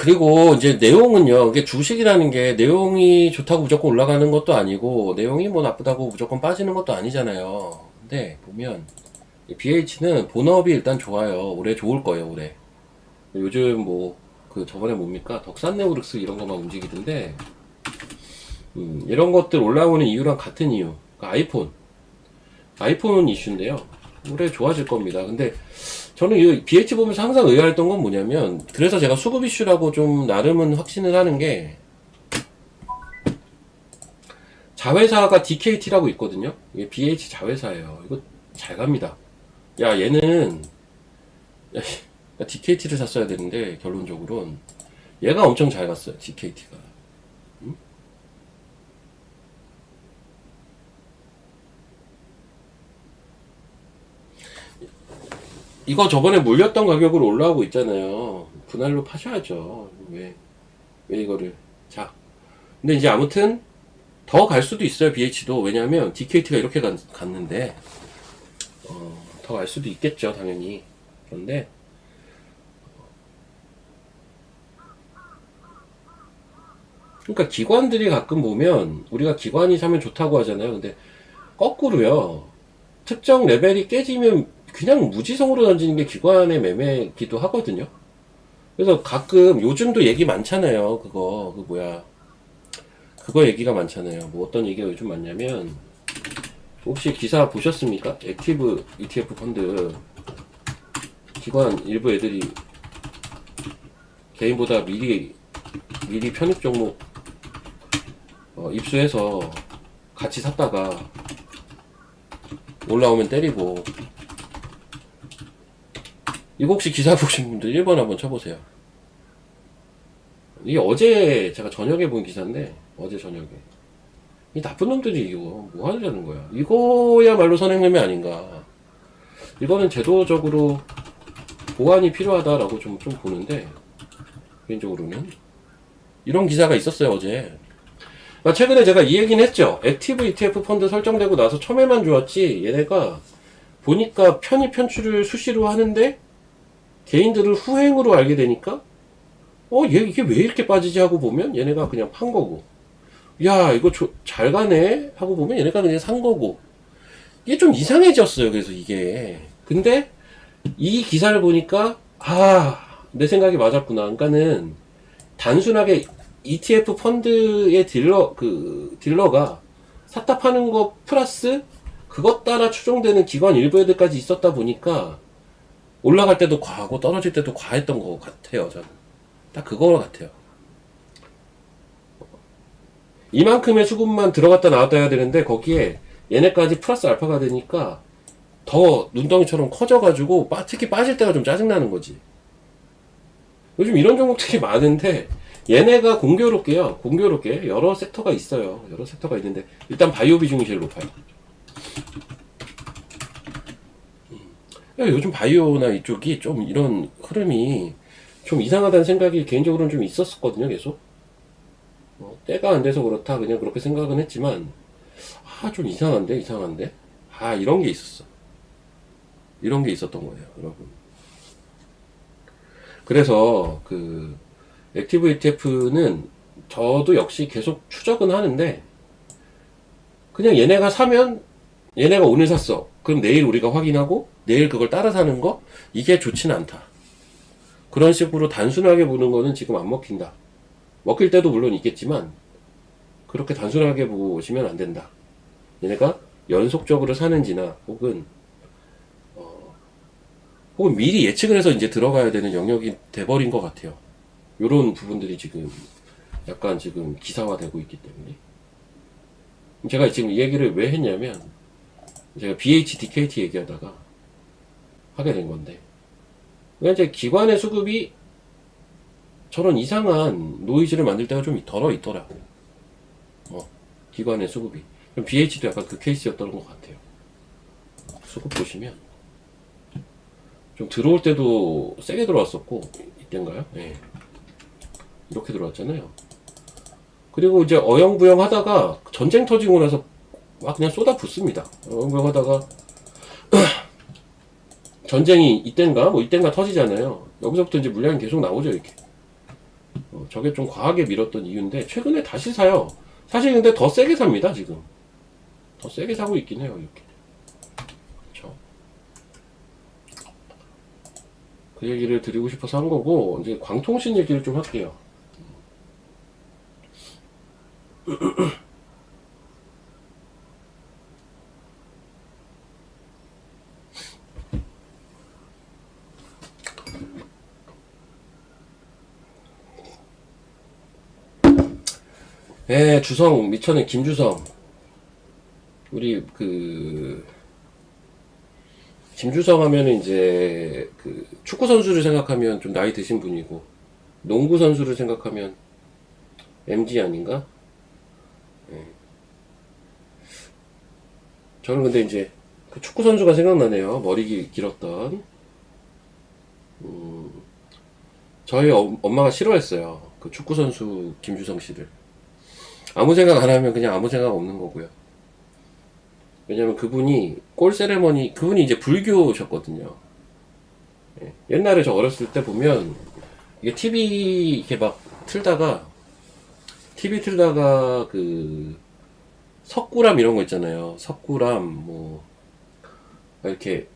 그리고 이제 내용은요, 이게 주식이라는 게 내용이 좋다고 무조건 올라가는 것도 아니고, 내용이 뭐 나쁘다고 무조건 빠지는 것도 아니잖아요. 근데 보면, BH는 본업이 일단 좋아요. 올해 좋을 거예요, 올해. 요즘 뭐, 그 저번에 뭡니까? 덕산네오릭스 이런 거만 움직이던데, 이런 것들 올라오는 이유랑 같은 이유. 그러니까 아이폰 이슈인데요. 올해 좋아질 겁니다. 근데 저는 이 BH 보면서 항상 의아했던 건 뭐냐면, 그래서 제가 수급 이슈라고 좀 나름은 확신을 하는 게, 자회사가 DKT라고 있거든요. 이게 BH 자회사예요. 이거 잘 갑니다. 야, 얘는, DKT를 샀어야 되는데, 결론적으로는. 얘가 엄청 잘 갔어요, DKT가. 이거 저번에 물렸던 가격으로 올라오고 있잖아요. 분할로 파셔야죠. 왜 이거를. 자. 근데 이제 아무튼, 더 갈 수도 있어요, BH도. 왜냐면, DKT가 이렇게 갔는데, 더 갈 수도 있겠죠, 당연히. 그런데, 그러니까 기관들이 가끔 보면, 우리가 기관이 사면 좋다고 하잖아요. 근데, 거꾸로요. 특정 레벨이 깨지면 그냥 무지성으로 던지는 게 기관의 매매기도 하거든요. 그래서 가끔 요즘도 얘기 많잖아요. 그거 얘기가 많잖아요. 뭐 어떤 얘기가 요즘 많냐면 혹시 기사 보셨습니까? 액티브 ETF 펀드 기관 일부 애들이 개인보다 미리 편입 종목 입수해서 같이 샀다가 올라오면 때리고. 이거 혹시 기사 보신 분들 1번 한번 쳐보세요. 이게 어제 제가 저녁에 본 기사인데, 어제 저녁에. 이 나쁜 놈들이 이거 뭐 하려는 거야. 이거야말로 선행매매 아닌가. 이거는 제도적으로 보완이 필요하다라고 좀 보는데, 개인적으로는. 이런 기사가 있었어요, 어제. 최근에 제가 이 얘기는 했죠. 액티브 ETF 펀드 설정되고 나서 처음에만 좋았지, 얘네가 보니까 편입 편출을 수시로 하는데, 개인들을 후행으로 알게 되니까, 이게 왜 이렇게 빠지지 하고 보면 얘네가 그냥 판 거고, 야, 이거 잘 가네 하고 보면 얘네가 그냥 산 거고, 이게 좀 이상해졌어요. 그래서 이게. 근데 이 기사를 보니까, 내 생각이 맞았구나. 그러니까는 단순하게 ETF 펀드의 딜러가 샀다 파는 거 플러스 그것 따라 추종되는 기관 일부 애들까지 있었다 보니까 올라갈 때도 과하고 떨어질 때도 과했던 것 같아요. 저는 딱 그거 같아요. 이만큼의 수급만 들어갔다 나왔다 해야 되는데 거기에 얘네까지 플러스 알파가 되니까 더 눈덩이처럼 커져가지고 특히 빠질 때가 좀 짜증나는 거지. 요즘 이런 종목들이 많은데 얘네가 공교롭게 여러 섹터가 있어요. 여러 섹터가 있는데 일단 바이오 비중이 제일 높아요. 요즘 바이오나 이쪽이 좀 이런 흐름이 좀 이상하다는 생각이 개인적으로는 좀 있었거든요, 계속. 때가 안 돼서 그렇다, 그냥 그렇게 생각은 했지만, 좀 이상한데? 이런 게 있었어. 이런 게 있었던 거예요, 여러분. 그래서, 액티브 ETF는 저도 역시 계속 추적은 하는데, 그냥 얘네가 사면, 얘네가 오늘 샀어. 그럼 내일 우리가 확인하고, 내일 그걸 따라 사는 거? 이게 좋지는 않다. 그런 식으로 단순하게 보는 거는 지금 안 먹힌다. 먹힐 때도 물론 있겠지만, 그렇게 단순하게 보시면 안 된다. 얘네가 연속적으로 사는지나, 혹은 미리 예측을 해서 이제 들어가야 되는 영역이 돼버린 것 같아요. 요런 부분들이 지금 약간 지금 기사화되고 있기 때문에. 제가 지금 이 얘기를 왜 했냐면, 제가 BHDKT 얘기하다가 하게 된 건데, 그러니까 이제 기관의 수급이 저런 이상한 노이즈를 만들 때가 좀 덜어 있더라고요. 기관의 수급이. 그럼 BH도 약간 그 케이스였던 것 같아요. 수급 보시면 좀 들어올 때도 세게 들어왔었고, 이때인가요? 네. 이렇게 들어왔잖아요. 그리고 이제 어영부영 하다가 전쟁 터지고 나서 막 그냥 쏟아붓습니다. 어영부영 하다가 전쟁이 이땐가 터지잖아요. 여기서부터 이제 물량이 계속 나오죠, 이렇게. 저게 좀 과하게 밀었던 이유인데, 최근에 다시 사요. 사실 근데 더 세게 삽니다, 지금. 더 세게 사고 있긴 해요, 이렇게. 그쵸. 그 얘기를 드리고 싶어서 한 거고, 이제 광통신 얘기를 좀 할게요. 주성, 미천의 김주성. 우리 김주성 하면은 이제 축구 선수를 생각하면 좀 나이 드신 분이고, 농구 선수를 생각하면 MG 아닌가? 저는 근데 이제 그 축구 선수가 생각나네요. 머리 길었던. 저희 엄마가 싫어했어요. 그 축구 선수 김주성 씨를. 아무 생각 안 하면 그냥 아무 생각 없는 거고요. 왜냐면 그분이 이제 불교셨거든요. 옛날에 저 어렸을 때 보면, 이게 TV 이렇게 막 TV 틀다가 석굴암 이런 거 있잖아요. 석굴암, 이렇게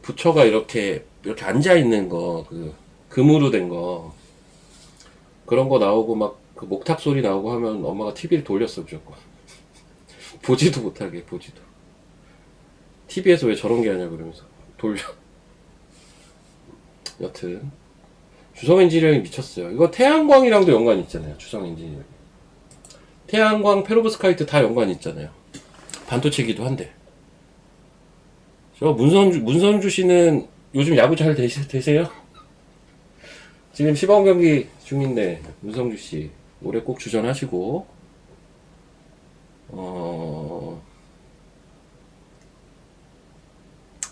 부처가 이렇게 앉아있는 거, 금으로 된 거, 그런 거 나오고 막 목탁 소리 나오고 하면 엄마가 TV를 돌렸어, 무조건. 보지도 못하게, 보지도. TV에서 왜 저런 게 하냐, 그러면서. 돌려. 여튼. 주성 엔지니어링 미쳤어요. 이거 태양광이랑도 연관이 있잖아요, 주성 엔지니어링. 태양광, 페로브스카이트 다 연관이 있잖아요. 반도체기도 한데. 저 문선주 씨는 요즘 야구 잘 되세요? 지금 시범 경기 중인데, 문성주 씨. 올해 꼭 주전하시고,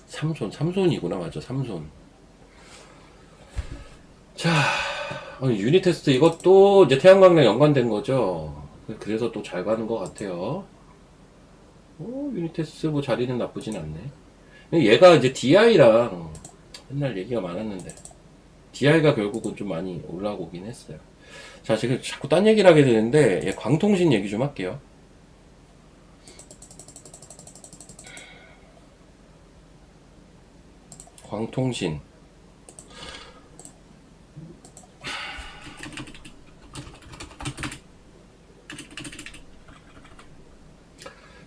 삼손이구나, 맞아, 삼손. 자, 유닛 테스트 이것도 이제 태양광이랑 연관된 거죠. 그래서 또 잘 가는 것 같아요. 유닛 테스트 뭐 자리는 나쁘진 않네. 얘가 이제 DI랑 맨날 얘기가 많았는데, DI가 결국은 좀 많이 올라오긴 했어요. 자, 지금 자꾸 딴 얘기를 하게 되는데, 광통신 얘기 좀 할게요. 광통신.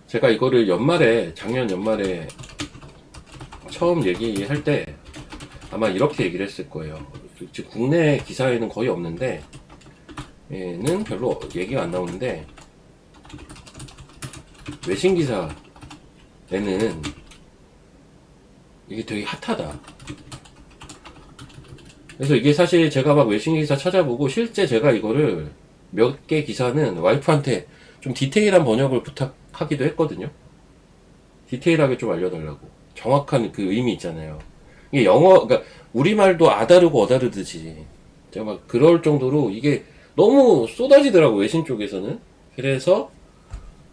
제가 이거를 작년 연말에 처음 얘기할 때 아마 이렇게 얘기를 했을 거예요. 지금 국내 기사에는 거의 없는데, 얘는 별로 얘기가 안 나오는데, 외신 기사에는 이게 되게 핫하다. 그래서 이게 사실 제가 막 외신 기사 찾아보고 실제 제가 이거를 몇 개 기사는 와이프한테 좀 디테일한 번역을 부탁하기도 했거든요. 디테일하게 좀 알려달라고. 정확한 그 의미 있잖아요. 이게 영어, 그러니까 우리말도 아다르고 어다르듯이 제가 막 그럴 정도로 이게 너무 쏟아지더라고, 외신 쪽에서는. 그래서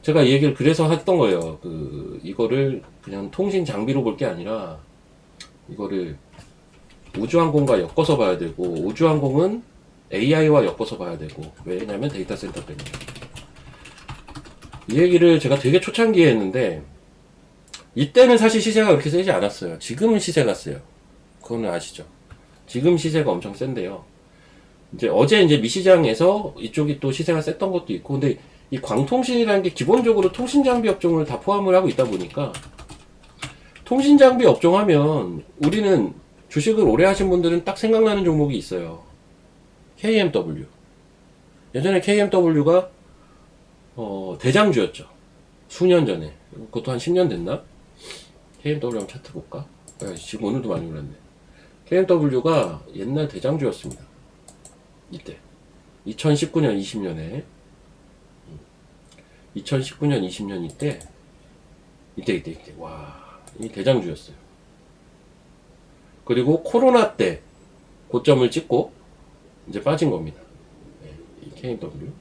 제가 이 얘기를 그래서 했던 거예요. 이거를 그냥 통신 장비로 볼 게 아니라 이거를 우주항공과 엮어서 봐야 되고, 우주항공은 AI와 엮어서 봐야 되고, 왜냐면 데이터 센터 때문에. 이 얘기를 제가 되게 초창기에 했는데, 이때는 사실 시세가 그렇게 세지 않았어요. 지금은 시세가 세요. 그거는 아시죠? 지금 시세가 엄청 센데요. 어제 미시장에서 이쪽이 또 시세가 셌던 것도 있고, 근데 이 광통신이라는 게 기본적으로 통신장비 업종을 다 포함을 하고 있다 보니까, 통신장비 업종 하면 우리는 주식을 오래 하신 분들은 딱 생각나는 종목이 있어요. KMW. 예전에 KMW가 대장주였죠. 수년 전에. 그것도 한 10년 됐나? KMW 한번 차트 볼까? 지금 오늘도 많이 올랐네. KMW가 옛날 대장주였습니다. 이때 2019년 20년에 2019년 20년 이때 와, 이 대장주였어요. 그리고 코로나 때 고점을 찍고 이제 빠진 겁니다. 이 KMW.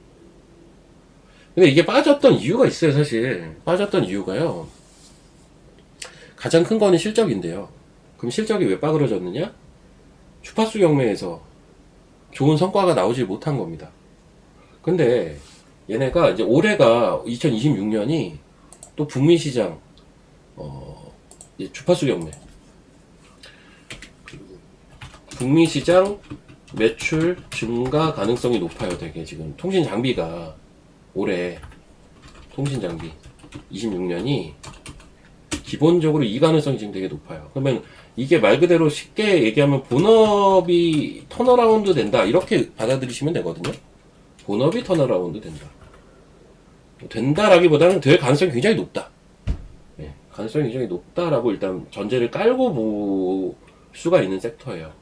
근데 이게 빠졌던 이유가 있어요. 사실 빠졌던 이유가요, 가장 큰 거는 실적인데요. 그럼 실적이 왜 빠그러졌느냐? 주파수 경매에서 좋은 성과가 나오지 못한 겁니다. 근데 얘네가 이제 올해가 2026년이 또 북미 시장 주파수 경매, 북미 시장 매출 증가 가능성이 높아요. 되게 지금 통신 장비가 올해 통신 장비 26년이 기본적으로 이 가능성이 지금 되게 높아요. 그러면 이게 말 그대로 쉽게 얘기하면 본업이 턴어라운드 된다, 이렇게 받아들이시면 되거든요. 본업이 턴어라운드 된다. 된다라기보다는 될 가능성이 굉장히 높다. 네, 가능성이 굉장히 높다라고 일단 전제를 깔고 볼 수가 있는 섹터예요.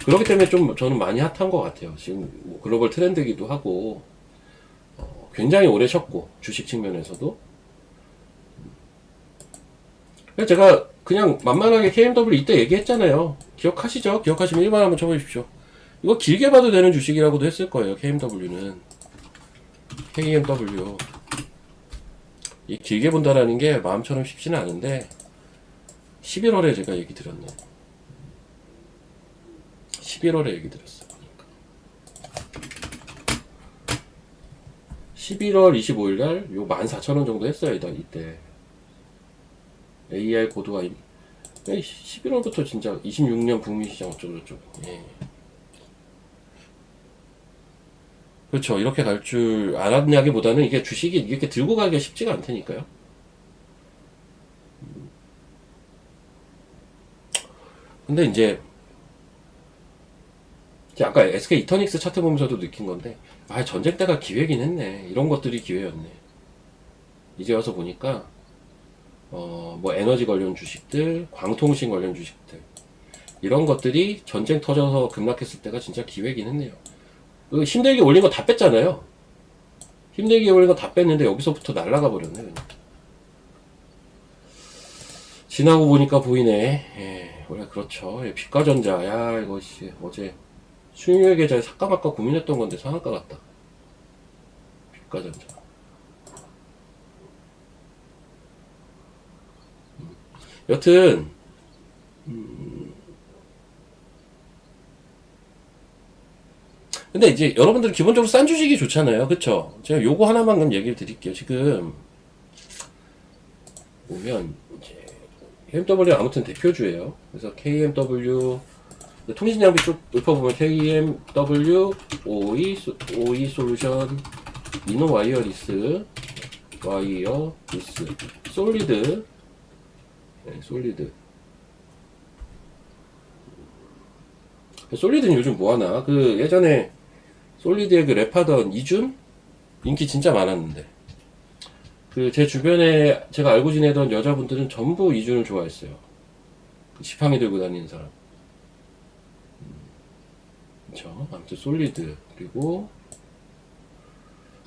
그렇기 때문에 좀 저는 많이 핫한 것 같아요. 지금 뭐 글로벌 트렌드기도 하고, 굉장히 오래 쉬었고, 주식 측면에서도. 제가 그냥 만만하게 KMW 이때 얘기했잖아요. 기억하시죠? 기억하시면 1번 한번 쳐보십시오. 이거 길게 봐도 되는 주식이라고도 했을 거예요. KMW는. KMW. 이 길게 본다라는 게 마음처럼 쉽지는 않은데, 11월에 제가 얘기 드렸네. 11월에 얘기 드렸어요. 11월 25일날 요 14,000원 정도 했어요. 이때. AI 고도화 11월부터 진짜 26년 북미 시장 어쩌고저쩌고. 예. 그렇죠. 이렇게 갈 줄 알았냐기보다는 이게 주식이 이렇게 들고 가기가 쉽지가 않다니까요. 근데 이제 아까 SK 이터닉스 차트 보면서도 느낀 건데, 전쟁 때가 기회긴 했네. 이런 것들이 기회였네. 이제 와서 보니까 뭐 에너지 관련 주식들, 광통신 관련 주식들, 이런 것들이 전쟁 터져서 급락했을 때가 진짜 기회긴 했네요. 힘들게 올린 거 다 뺐잖아요. 힘들게 올린 거 다 뺐는데 여기서부터 날아가 버렸네. 그냥. 지나고 보니까 보이네. 예, 원래 그렇죠. 예, 빛과전자. 야, 이거 어제 수익률 계좌에 살까 말까 고민했던 건데 상한가 같다. 빛과전자. 여튼 근데 이제 여러분들 기본적으로 싼 주식이 좋잖아요. 그쵸? 제가 요거 하나만 그럼 얘기를 드릴게요. 지금 보면 이제 KMW 아무튼 대표주예요. 그래서 KMW 통신장비 쪽 읊어보면 KMW, OE 솔루션, 미노 와이어리스, 솔리드, 네, 솔리드. 솔리드는 요즘 뭐하나? 예전에 솔리드의 랩하던 이준? 인기 진짜 많았는데. 제 주변에 제가 알고 지내던 여자분들은 전부 이준을 좋아했어요. 지팡이 들고 다니는 사람. 그쵸. 아무튼 솔리드. 그리고,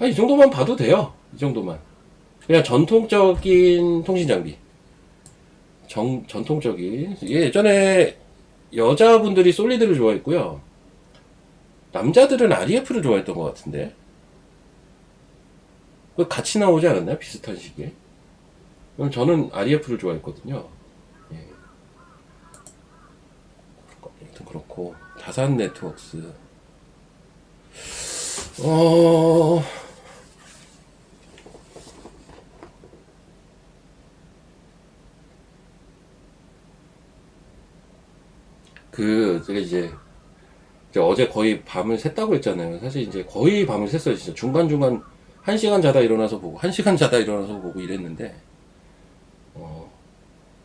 이 정도만 봐도 돼요. 이 정도만. 그냥 전통적인 통신 장비. 전통적인. 예전에 여자분들이 솔리드를 좋아했고요. 남자들은 REF를 좋아했던 것 같은데. 그 같이 나오지 않았나요? 비슷한 시기에. 그럼 저는 REF를 좋아했거든요. 예. 아무튼 그렇고. 다산 네트워크스. 어, 제가 이제 어제 거의 밤을 샜다고 했잖아요. 사실 이제 거의 밤을 샜어요. 진짜 중간중간 1시간 자다 일어나서 보고, 1시간 자다 일어나서 보고 이랬는데,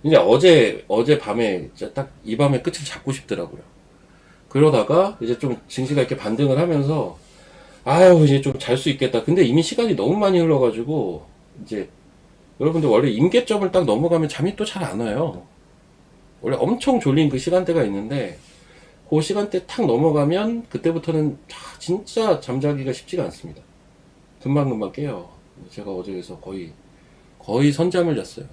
이제 어제 밤에, 딱 이 밤에 끝을 잡고 싶더라고요. 그러다가 이제 좀 증시가 이렇게 반등을 하면서, 아유, 이제 좀 잘 수 있겠다. 근데 이미 시간이 너무 많이 흘러가지고, 이제, 여러분들 원래 임계점을 딱 넘어가면 잠이 또 잘 안 와요. 원래 엄청 졸린 그 시간대가 있는데, 그 시간대 탁 넘어가면, 그때부터는 진짜 잠자기가 쉽지가 않습니다. 금방금방 깨요. 제가 어제 그래서 거의 선잠을 잤어요.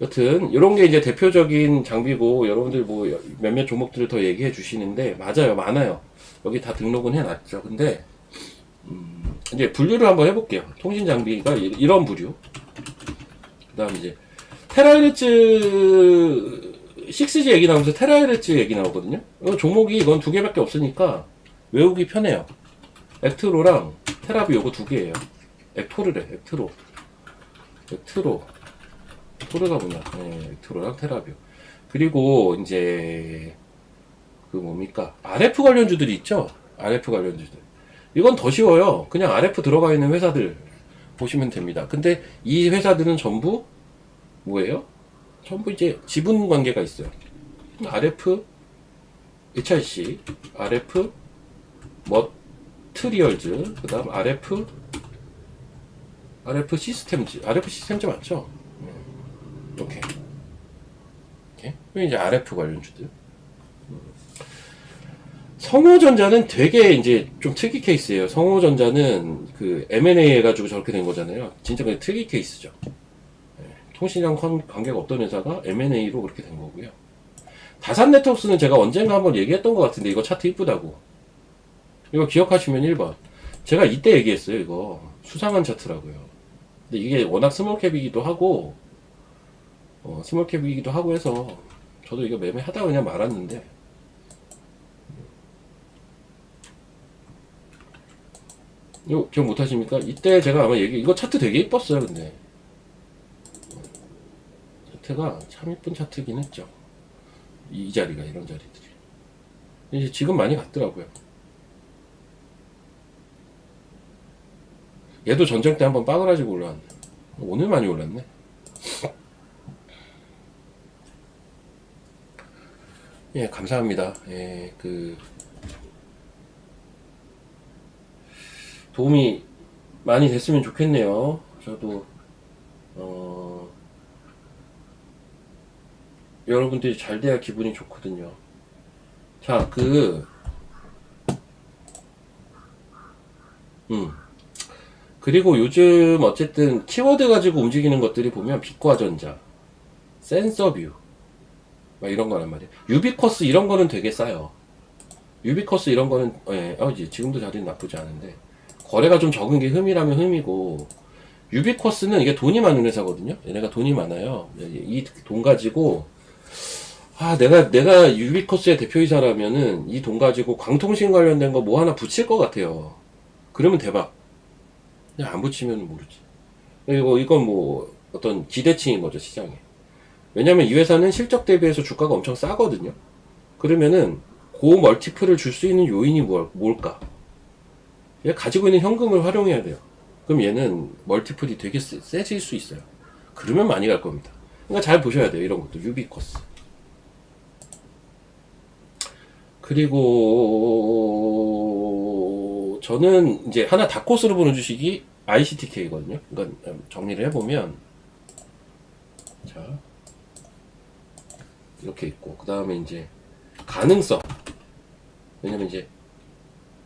여튼 이런 게 이제 대표적인 장비고 여러분들 뭐 몇몇 종목들을 더 얘기해 주시는데 맞아요, 많아요. 여기 다 등록은 해놨죠. 근데 이제 분류를 한번 해볼게요. 통신 장비가 이런 부류. 그다음 이제 테라헤르츠 6G 얘기 나오면서 테라헤르츠 얘기 나오거든요. 종목이 이건 두 개밖에 없으니까 외우기 편해요. 액트로랑 테라비 요거 두 개예요. 액토르래, 액트로. 토르가 뭐냐? 네, 액트로랑 테라비오. 그리고 이제 그 뭡니까? RF 관련주들이 있죠? RF 관련주들. 이건 더 쉬워요. 그냥 RF 들어가 있는 회사들 보시면 됩니다. 근데 이 회사들은 전부 뭐예요? 전부 이제 지분 관계가 있어요. RF, HRC, RF, 머트리얼즈, 그 다음 RF 시스템즈 맞죠? 이렇게. 이게 이제 RF 관련주들. 성호전자는 되게 이제 좀 특이 케이스예요. 성호전자는 그 M&A 해가지고 저렇게 된 거잖아요. 진짜 그냥 특이 케이스죠. 통신이랑 관계가 없던 회사가 M&A로 그렇게 된 거고요. 다산 네트워크스는 제가 언젠가 한번 얘기했던 것 같은데 이거 차트 이쁘다고. 이거 기억하시면 1번. 제가 이때 얘기했어요. 이거 수상한 차트라고요. 근데 이게 워낙 스몰캡이기도 하고 스몰캡이기도 하고 해서 저도 이거 매매하다가 그냥 말았는데 이거 기억 못하십니까? 이때 제가 아마 이거 차트 되게 이뻤어요. 근데 차트가 참 이쁜 차트긴 했죠. 이 자리가 이런 자리들이 이제 지금 많이 갔더라고요. 얘도 전쟁 때 한번 빠그라지고 올라왔네. 오늘 많이 올랐네. 예, 감사합니다. 예, 도움이 많이 됐으면 좋겠네요. 저도, 여러분들이 잘 돼야 기분이 좋거든요. 자, 그리고 요즘 어쨌든 키워드 가지고 움직이는 것들이 보면 빛과전자, 센서뷰, 막 이런 거란 말이에요. 유비쿼스 이런 거는 되게 싸요. 유비쿼스 이런 거는, 예, 이제 지금도 자리는 나쁘지 않은데, 거래가 좀 적은 게 흠이라면 흠이고, 유비쿼스는 이게 돈이 많은 회사거든요. 얘네가 돈이 많아요. 이 돈 가지고, 내가 유비쿼스의 대표이사라면은 이 돈 가지고 광통신 관련된 거 뭐 하나 붙일 것 같아요. 그러면 대박. 그냥 안 붙이면 모르지. 그리고 이건 뭐 어떤 기대치인 거죠, 시장에. 왜냐면 이 회사는 실적 대비해서 주가가 엄청 싸거든요. 그러면은 고 멀티플을 줄 수 있는 요인이 뭘까? 얘 가지고 있는 현금을 활용해야 돼요. 그럼 얘는 멀티플이 되게 세질 수 있어요. 그러면 많이 갈 겁니다. 그러니까 잘 보셔야 돼요. 이런 것도 유비쿼스. 그리고 저는 이제 하나 다코스로 보는 주식이 ICTK거든요. 그러니까 정리를 해보면 자 이렇게 있고, 그 다음에 이제 가능성. 왜냐면 이제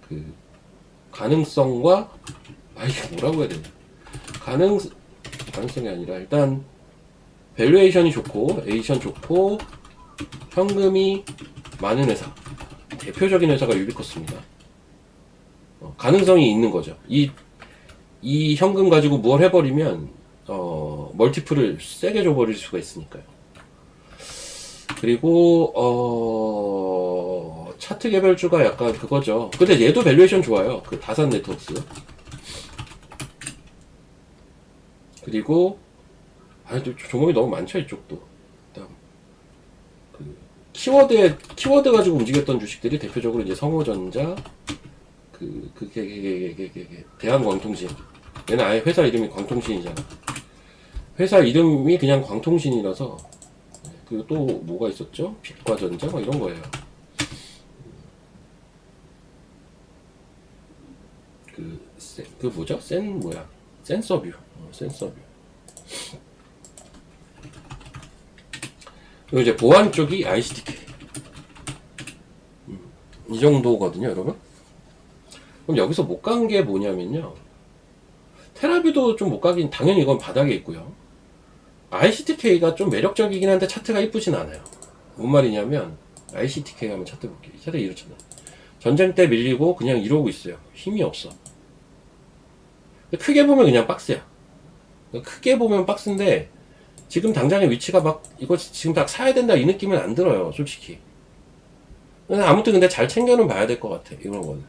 그 가능성과 이게 뭐라고 해야 되냐. 가능성이 아니라 일단 밸류에이션이 좋고 에이션 좋고 현금이 많은 회사, 대표적인 회사가 유비커스입니다. 가능성이 있는 거죠. 이 현금 가지고 뭘 해버리면 멀티플을 세게 줘버릴 수가 있으니까요. 그리고 차트 개별주가 약간 그거죠. 근데 얘도 밸류에이션 좋아요. 그 다산 네트워크스. 그리고 종목이 너무 많죠, 이쪽도. 그다음 그 키워드 가지고 움직였던 주식들이 대표적으로 이제 성호전자, 대한광통신. 얘는 아예 회사 이름이 광통신이잖아. 회사 이름이 그냥 광통신이라서. 그리고 또 뭐가 있었죠? 빛과전자 뭐 이런 거예요. 그 뭐죠? 센서뷰. 센서뷰. 그리고 이제 보안 쪽이 ICTK. 이 정도거든요, 여러분. 그럼 여기서 못 간 게 뭐냐면요. 테라뷰도 좀 못 가긴, 당연히 이건 바닥에 있고요. ICTK가 좀 매력적이긴 한데 차트가 이쁘진 않아요. 뭔 말이냐면, ICTK 하면 차트 볼게요. 차트 이렇잖아요. 전쟁 때 밀리고 그냥 이러고 있어요. 힘이 없어. 크게 보면 그냥 박스야. 크게 보면 박스인데, 지금 당장의 위치가 막, 이거 지금 딱 사야 된다 이 느낌은 안 들어요, 솔직히. 아무튼 근데 잘 챙겨는 봐야 될 것 같아, 이런 거는.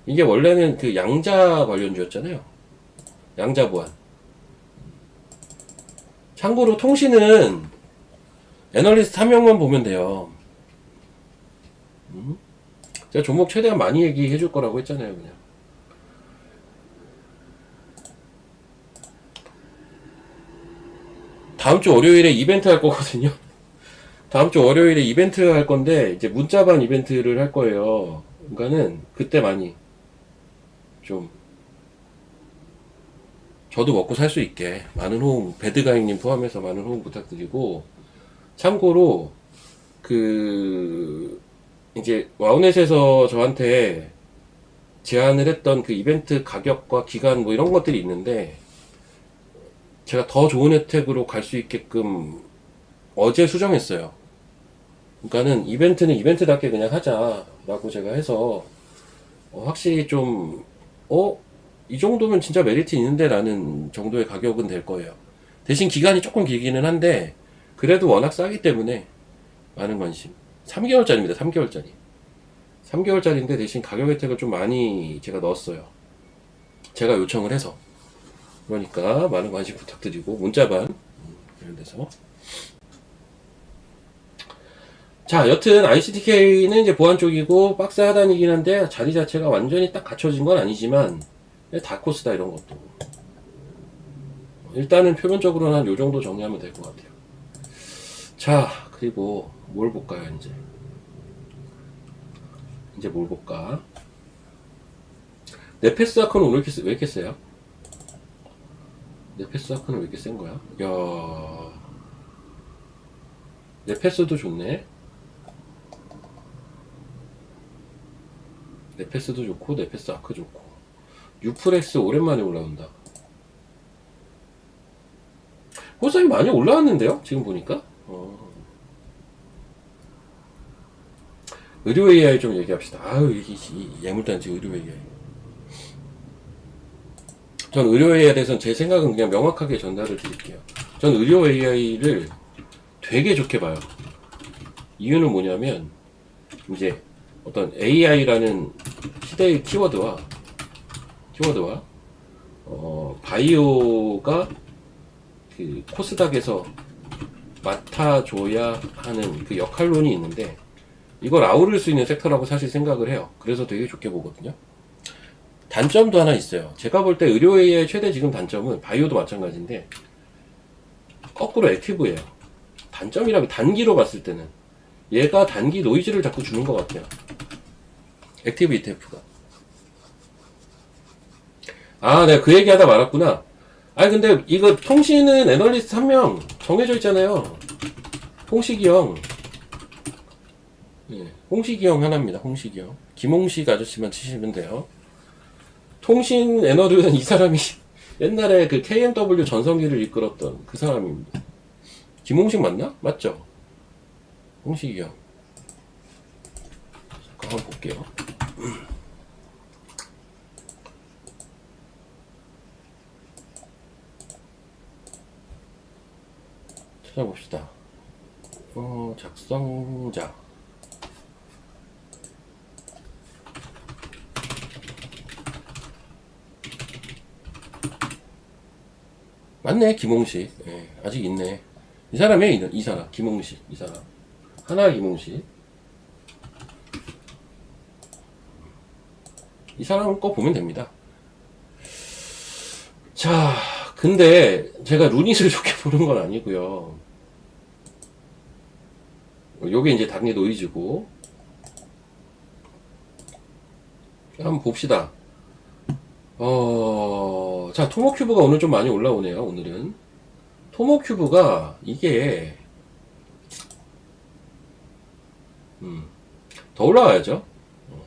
이게 원래는 그 양자 관련주였잖아요. 양자 보안. 참고로 통신은 애널리스트 한 명만 보면 돼요. 제가 종목 최대한 많이 얘기해 줄 거라고 했잖아요, 그냥. 다음 주 월요일에 이벤트 할 거거든요. 다음 주 월요일에 이벤트 할 건데, 이제 문자반 이벤트를 할 거예요. 그러니까는 그때 많이 좀 저도 먹고 살 수 있게 많은 호응, 배드가잉님 포함해서 많은 호응 부탁드리고, 참고로 이제 와우넷에서 저한테 제안을 했던 그 이벤트 가격과 기간 뭐 이런 것들이 있는데, 제가 더 좋은 혜택으로 갈 수 있게끔 어제 수정했어요. 그러니까는 이벤트는 이벤트답게 그냥 하자라고 제가 해서 확실히 좀 이 정도면 진짜 메리트 있는데 라는 정도의 가격은 될 거예요. 대신 기간이 조금 길기는 한데 그래도 워낙 싸기 때문에 많은 관심. 3개월짜리입니다. 3개월짜리. 3개월짜리인데 대신 가격 혜택을 좀 많이 제가 넣었어요. 제가 요청을 해서. 그러니까 많은 관심 부탁드리고 문자반 관련돼서. 자, 여튼 ICTK는 이제 보안 쪽이고 박스 하단이긴 한데 자리 자체가 완전히 딱 갖춰진 건 아니지만 다코스다 이런 것도. 일단은 표면적으로는 한 요 정도 정리하면 될 것 같아요. 자, 그리고 뭘 볼까요, 이제. 이제 뭘 볼까? 네페스 아크는 왜 이렇게 세요? 네페스 아크는 왜 이렇게 센 거야? 야, 네페스도 좋네. 네페스도 좋고 네페스 아크 좋고 유프렉스 오랜만에 올라온다. 호상이 많이 올라왔는데요, 지금 보니까. 의료 AI 좀 얘기합시다. 아유, 이 예물단지 의료 AI. 전 의료 AI에 대해서는 제 생각은 그냥 명확하게 전달을 드릴게요. 전 의료 AI를 되게 좋게 봐요. 이유는 뭐냐면 이제 어떤 AI라는 시대의 키워드와 바이오가 그 코스닥에서 맡아줘야 하는 그 역할론이 있는데 이걸 아우를 수 있는 섹터라고 사실 생각을 해요. 그래서 되게 좋게 보거든요. 단점도 하나 있어요. 제가 볼 때 의료 AI 최대 지금 단점은 바이오도 마찬가지인데 거꾸로 액티브예요. 단점이라면 단기로 봤을 때는 얘가 단기 노이즈를 자꾸 주는 것 같아요. 액티브 ETF가. 아, 내가 그 얘기 하다 말았구나. 아니, 근데 이거 통신은 애널리스트 한 명 정해져 있잖아요. 홍식이 형. 예, 홍식이 형 하나입니다. 홍식이 형. 김홍식 아저씨만 치시면 돼요. 통신 애너는 이 사람이 옛날에 그 KMW 전성기를 이끌었던 그 사람입니다. 김홍식 맞나? 맞죠? 홍식이 형. 잠깐 한번 볼게요. 찾아봅시다. 작성자. 맞네, 김홍식. 예, 아직 있네. 이 사람이에요, 이 사람. 김홍식. 이 사람. 하나 김홍식. 이 사람 거 보면 됩니다. 자, 근데 제가 루닛을 좋게 보는 건 아니고요. 요게 이제 당리 노이즈고. 한번 봅시다. 자, 토모큐브가 오늘 좀 많이 올라오네요, 오늘은. 토모큐브가, 이게, 더 올라와야죠.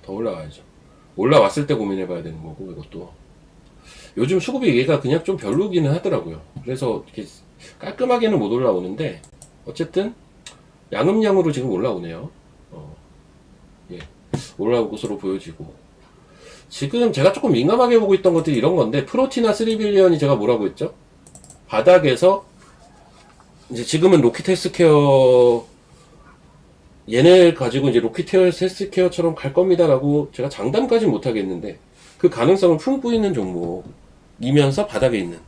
더 올라와야죠. 올라왔을 때 고민해봐야 되는 거고, 이것도. 요즘 수급이 얘가 그냥 좀 별로기는 하더라고요. 그래서 이렇게 깔끔하게는 못 올라오는데, 어쨌든, 양음양으로 지금 올라오네요. 예. 올라올 것으로 보여지고. 지금 제가 조금 민감하게 보고 있던 것들이 이런 건데, 프로티나 3빌리언이 제가 뭐라고 했죠? 바닥에서, 이제 지금은 로킷 헬스케어, 얘네 가지고 이제 로킷 헬스케어처럼 갈 겁니다라고 제가 장담까지 못 하겠는데, 그 가능성을 품고 있는 종목이면서 바닥에 있는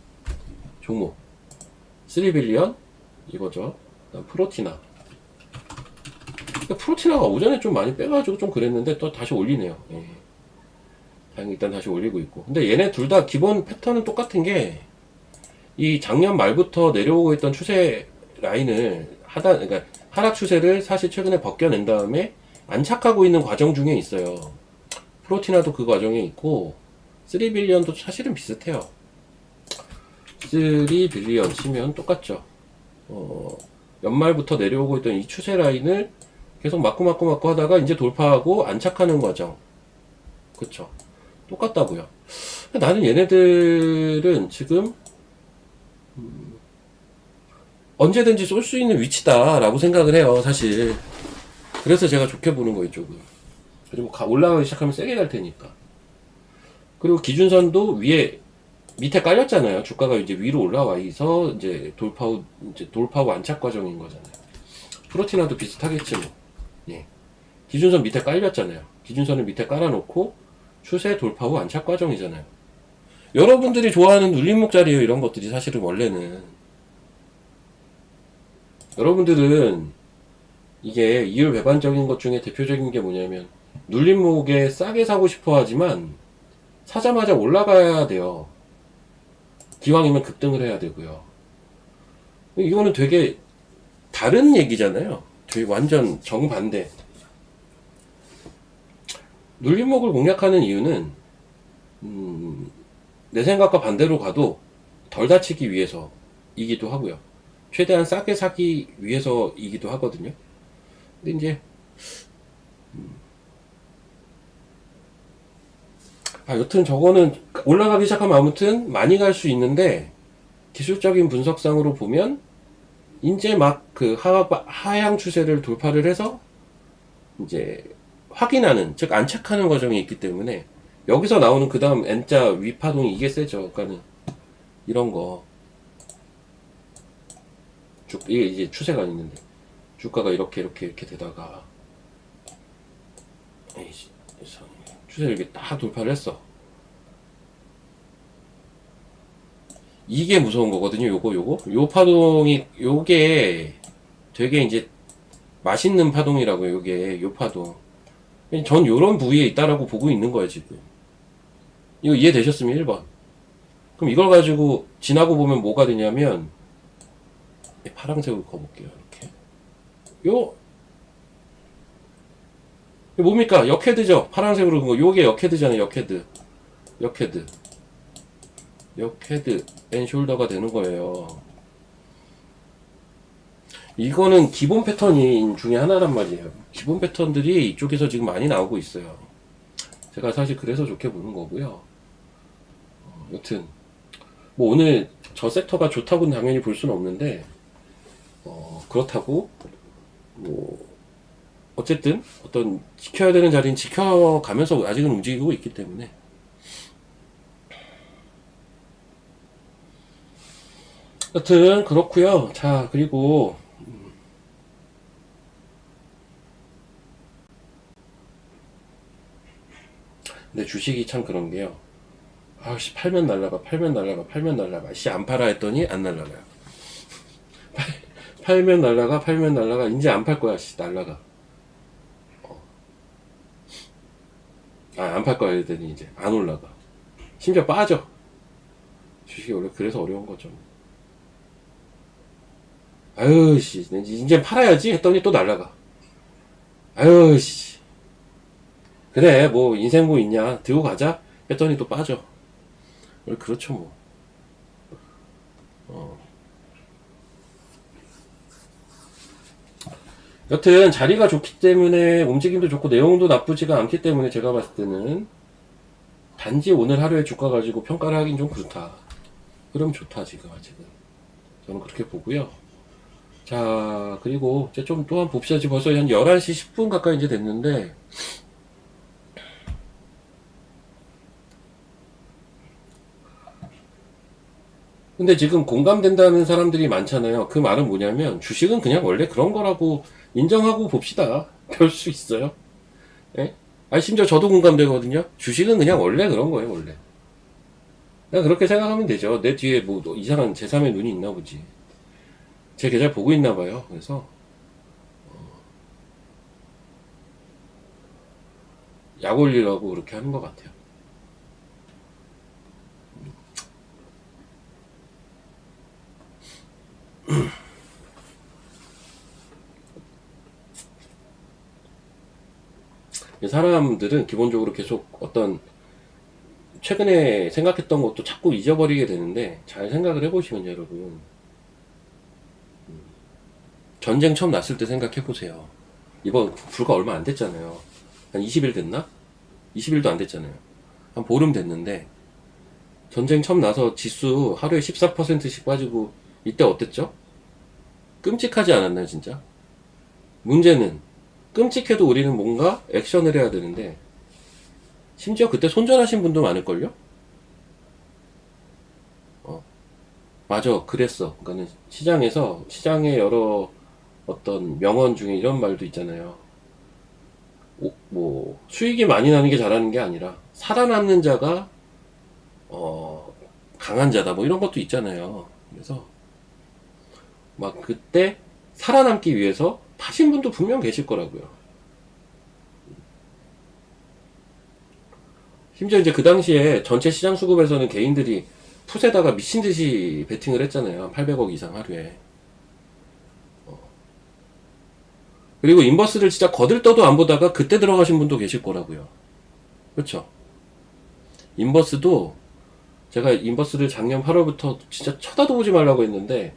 종목. 3빌리언? 이거죠. 그다음 프로티나. 프로티나가 오전에 좀 많이 빼가지고 좀 그랬는데 또 다시 올리네요. 예. 다행히 일단 다시 올리고 있고. 근데 얘네 둘 다 기본 패턴은 똑같은 게, 이 작년 말부터 내려오고 있던 추세 라인을 그러니까 하락 추세를 사실 최근에 벗겨낸 다음에 안착하고 있는 과정 중에 있어요. 프로티나도 그 과정에 있고, 3빌리언도 사실은 비슷해요. 3빌리언 치면 똑같죠. 연말부터 내려오고 있던 이 추세 라인을 계속 맞고 하다가 이제 돌파하고 안착하는 과정. 그쵸. 똑같다고요. 나는 얘네들은 지금 언제든지 쏠 수 있는 위치다라고 생각을 해요, 사실. 그래서 제가 좋게 보는 거 이쪽은. 그리고 올라가기 시작하면 세게 갈 테니까. 그리고 기준선도 밑에 깔렸잖아요. 주가가 이제 위로 올라와서 이제 돌파 후 안착 과정인 거잖아요. 프로티나도 비슷하겠지 뭐. 예. 기준선 밑에 깔렸잖아요. 기준선을 밑에 깔아놓고 추세 돌파 후 안착 과정이잖아요. 여러분들이 좋아하는 눌림목자리예요, 이런 것들이 사실은 원래는. 여러분들은 이게 이율 배반적인 것 중에 대표적인 게 뭐냐면, 눌림목에 싸게 사고 싶어 하지만 사자마자 올라가야 돼요. 기왕이면 급등을 해야 되고요. 이거는 되게 다른 얘기잖아요. 되게 완전 정반대. 눌림목을 공략하는 이유는 내 생각과 반대로 가도 덜 다치기 위해서이기도 하고요. 최대한 싸게 사기 위해서이기도 하거든요. 근데 이제 여튼 저거는 올라가기 시작하면 아무튼 많이 갈 수 있는데, 기술적인 분석상으로 보면 이제 막 그 하향 추세를 돌파를 해서 이제 확인하는, 즉 안착하는 과정이 있기 때문에, 여기서 나오는 그 다음 N자 위파동이 이게 세죠. 그러니까는 이런 거 이게 이제 추세가 있는데, 주가가 이렇게 되다가 추세를 이렇게 딱 돌파를 했어. 이게 무서운 거거든요. 요 파동이, 요게 되게 이제 맛있는 파동이라고요. 요 파동. 전 요런 부위에 있다라고 보고 있는 거예요, 지금. 이거 이해되셨으면 1번. 그럼 이걸 가지고 지나고 보면 뭐가 되냐면, 파란색으로 그어볼게요. 이렇게. 이거 뭡니까? 역헤드죠? 파란색으로 그은 거. 요게 역헤드잖아요, 역헤드. 역헤드 앤 숄더가 되는 거예요. 이거는 기본 패턴인 중에 하나란 말이에요. 기본 패턴들이 이쪽에서 지금 많이 나오고 있어요. 제가 사실 그래서 좋게 보는 거고요. 여튼 뭐 오늘 저 섹터가 좋다고는 당연히 볼 수는 없는데 그렇다고 뭐 어쨌든 어떤 지켜야 되는 자리는 지켜가면서 아직은 움직이고 있기 때문에 여튼 그렇고요. 자, 그리고 근데 주식이 참 그런 게요. 아씨, 팔면 날라가, 팔면 날라가, 팔면 날라가. 씨, 안 팔아 했더니 안 날라가요. 팔면 날라가, 팔면 날라가. 이제 안 팔 거야, 씨, 날라가. 안 팔 거야 했더니 이제 안 올라가. 심지어 빠져. 주식이 원래 그래서 어려운 거죠. 아유, 씨, 이제 팔아야지 했더니 또 날라가. 아유, 씨. 그래, 뭐, 인생 뭐 있냐. 들고 가자 했더니 또 빠져. 원래 그렇죠, 뭐. 여튼 자리가 좋기 때문에 움직임도 좋고 내용도 나쁘지가 않기 때문에 제가 봤을 때는 단지 오늘 하루의 주가 가지고 평가를 하긴 좀 그렇다. 그럼 좋다 지금 아직은. 저는 그렇게 보고요. 자, 그리고 이제 좀 또한 봅시다. 지금 벌써 한 11시 10분 가까이 이제 됐는데 근데 지금 공감된다는 사람들이 많잖아요. 그 말은 뭐냐면 주식은 그냥 원래 그런 거라고 인정하고 봅시다. 별 수 있어요. 예? 심지어 저도 공감되거든요. 주식은 그냥 원래 그런 거예요, 원래. 그냥 그렇게 생각하면 되죠. 내 뒤에 뭐 이상한 제3의 눈이 있나 보지. 제 계좌 보고 있나 봐요. 그래서 약 올리려고 그렇게 하는 것 같아요. 사람들은 기본적으로 계속 어떤 최근에 생각했던 것도 자꾸 잊어버리게 되는데 잘 생각을 해보시면 여러분 전쟁 처음 났을 때 생각해보세요. 이번 불과 얼마 안 됐잖아요. 한 20일 됐나? 20일도 안 됐잖아요. 한 보름 됐는데 전쟁 처음 나서 지수 하루에 14%씩 빠지고 이때 어땠죠? 끔찍하지 않았나요 진짜? 문제는 끔찍해도 우리는 뭔가 액션을 해야 되는데 심지어 그때 손절하신 분도 많을걸요? 맞아, 그랬어. 그러니까는 시장의 여러 어떤 명언 중에 이런 말도 있잖아요. 뭐 수익이 많이 나는 게 잘하는 게 아니라 살아남는 자가 강한 자다. 뭐 이런 것도 있잖아요. 그래서 막 그때 살아남기 위해서 파신 분도 분명 계실 거라고요. 심지어 이제 그 당시에 전체 시장 수급에서는 개인들이 풋에다가 미친 듯이 베팅을 했잖아요. 800억 이상 하루에. 그리고 인버스를 진짜 거들떠도 안 보다가 그때 들어가신 분도 계실 거라고요. 그렇죠? 인버스도 제가 인버스를 작년 8월부터 진짜 쳐다도 보지 말라고 했는데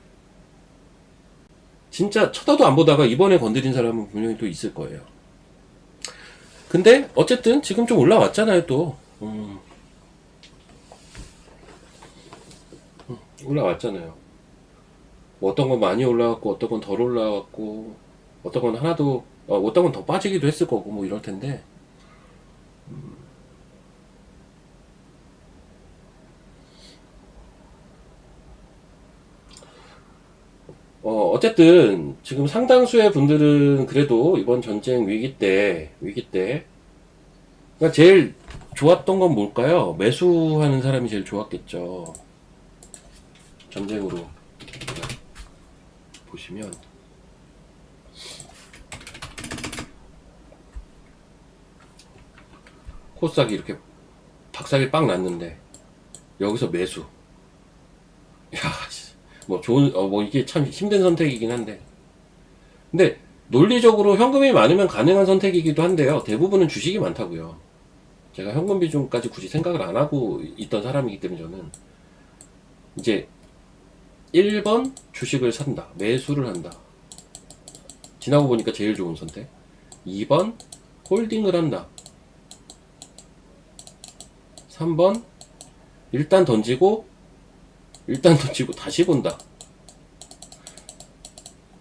진짜 쳐다도 안 보다가 이번에 건드린 사람은 분명히 또 있을 거예요. 근데 어쨌든 지금 좀 올라왔잖아요 또. 올라왔잖아요. 뭐 어떤 건 많이 올라왔고 어떤 건 덜 올라왔고 어떤 건 하나도 어떤 건 더 빠지기도 했을 거고 뭐 이럴 텐데 어쨌든 지금 상당수의 분들은 그래도 이번 전쟁 위기 때 그러니까 제일 좋았던 건 뭘까요? 매수하는 사람이 제일 좋았겠죠. 전쟁으로 보시면 코스닥이 이렇게 박살이 빵 났는데 여기서 매수. 야, 뭐 좋은 뭐 이게 참 힘든 선택이긴 한데 근데 논리적으로 현금이 많으면 가능한 선택이기도 한데요. 대부분은 주식이 많다고요. 제가 현금 비중까지 굳이 생각을 안 하고 있던 사람이기 때문에 저는 이제 1번 주식을 산다. 매수를 한다. 지나고 보니까 제일 좋은 선택. 2번 홀딩을 한다. 3번 일단 던지고 다시 본다.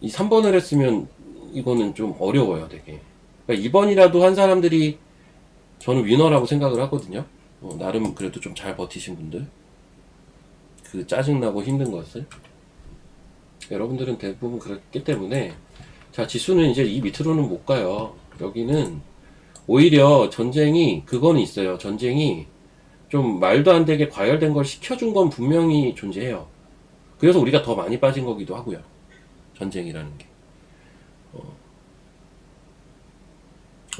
이 3번을 했으면 이거는 좀 어려워요, 되게. 그러니까 2번이라도 한 사람들이 저는 위너라고 생각을 하거든요. 나름 그래도 좀 잘 버티신 분들. 그 짜증나고 힘든 것을. 여러분들은 대부분 그렇기 때문에. 자, 지수는 이제 이 밑으로는 못 가요. 여기는 오히려 전쟁이, 그거는 있어요. 전쟁이 좀 말도 안 되게 과열된 걸 시켜준 건 분명히 존재해요. 그래서 우리가 더 많이 빠진 거기도 하고요. 전쟁이라는 게.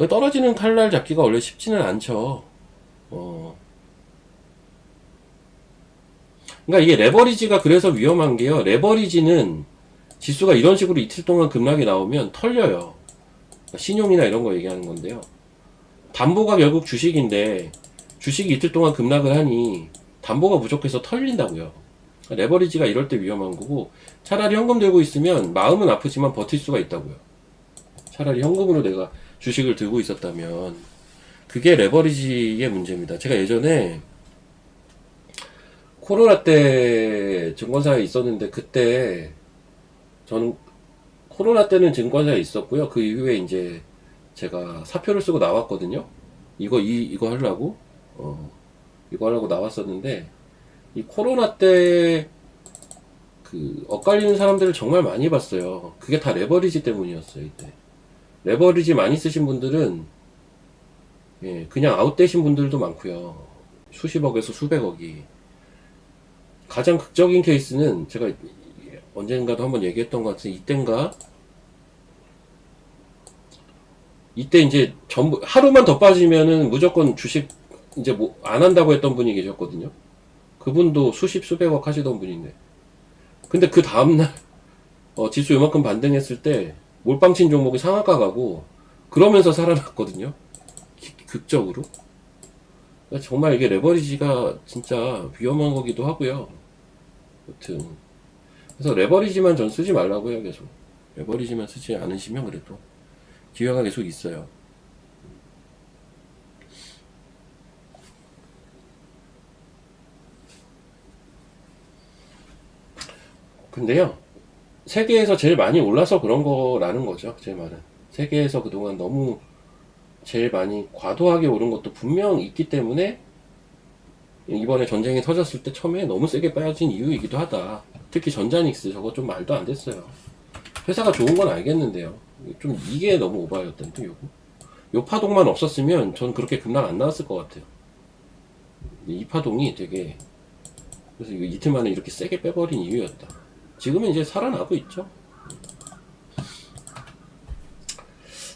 떨어지는 칼날 잡기가 원래 쉽지는 않죠. 그러니까 이게 레버리지가 그래서 위험한 게요. 레버리지는 지수가 이런 식으로 이틀 동안 급락이 나오면 털려요. 그러니까 신용이나 이런 거 얘기하는 건데요. 담보가 결국 주식인데 주식이 이틀 동안 급락을 하니 담보가 부족해서 털린다고요. 그러니까 레버리지가 이럴 때 위험한 거고, 차라리 현금 들고 있으면 마음은 아프지만 버틸 수가 있다고요. 차라리 현금으로 내가 주식을 들고 있었다면. 그게 레버리지의 문제입니다. 제가 예전에 코로나 때 증권사에 있었는데, 그때 저는 코로나 때는 증권사에 있었고요. 그 이후에 이제 제가 사표를 쓰고 나왔거든요. 이거 하려고 이거 하려고 나왔었는데, 이 코로나 때 그 엇갈리는 사람들을 정말 많이 봤어요. 그게 다 레버리지 때문이었어요. 이때 레버리지 많이 쓰신 분들은, 예, 그냥 아웃되신 분들도 많고요. 수십억에서 수백억이. 가장 극적인 케이스는 제가 언젠가도 한번 얘기했던 것 같은데, 이때 이제 전부 하루만 더 빠지면은 무조건 주식 이제 뭐 안 한다고 했던 분이 계셨거든요. 그분도 수십 수백억 하시던 분인데, 근데 그 다음날 지수 요만큼 반등했을 때 몰빵친 종목이 상한가 가고 그러면서 살아났거든요. 극적으로. 그러니까 정말 이게 레버리지가 진짜 위험한 거기도 하고요. 여튼 그래서 레버리지만 전 쓰지 말라고요. 계속 레버리지만 쓰지 않으시면 그래도 기회가 계속 있어요. 근데요, 세계에서 제일 많이 올라서 그런 거라는 거죠. 제 말은 세계에서 그동안 너무 제일 많이 과도하게 오른 것도 분명 있기 때문에 이번에 전쟁이 터졌을 때 처음에 너무 세게 빠진 이유이기도 하다. 특히 전자닉스 저거 좀 말도 안 됐어요. 회사가 좋은 건 알겠는데요. 좀 이게 너무 오바였던데, 요거. 요 파동만 없었으면 전 그렇게 급락 안 나왔을 것 같아요. 이 파동이 되게, 그래서 이거 이틀 만에 이렇게 세게 빼버린 이유였다. 지금은 이제 살아나고 있죠.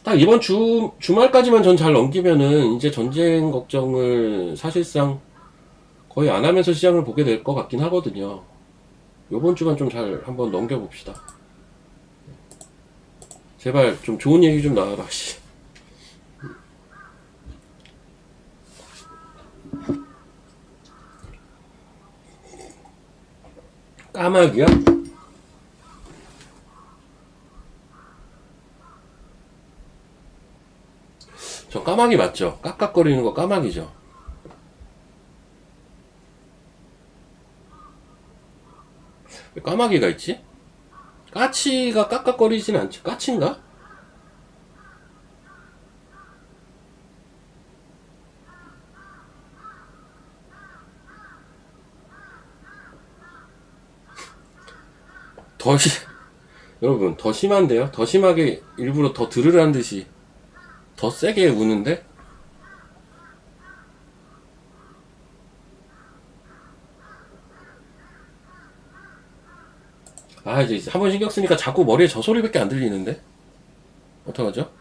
딱 이번 주말까지만 전 잘 넘기면은 이제 전쟁 걱정을 사실상 거의 안 하면서 시장을 보게 될 것 같긴 하거든요. 요번 주만 좀 잘 한번 넘겨봅시다. 제발 좀 좋은 얘기 좀 나와라, 씨. 까마귀야? 저 까마귀 맞죠? 깍깍거리는 거 까마귀죠? 왜 까마귀가 있지? 까치가 깍깍거리진 않지? 까치인가? 더 시, 여러분, 더 심한데요? 더 심하게 일부러 더 들으라는 듯이 더 세게 우는데? 아, 이제 한번 신경 쓰니까 자꾸 머리에 저 소리밖에 안 들리는데? 어떡하죠?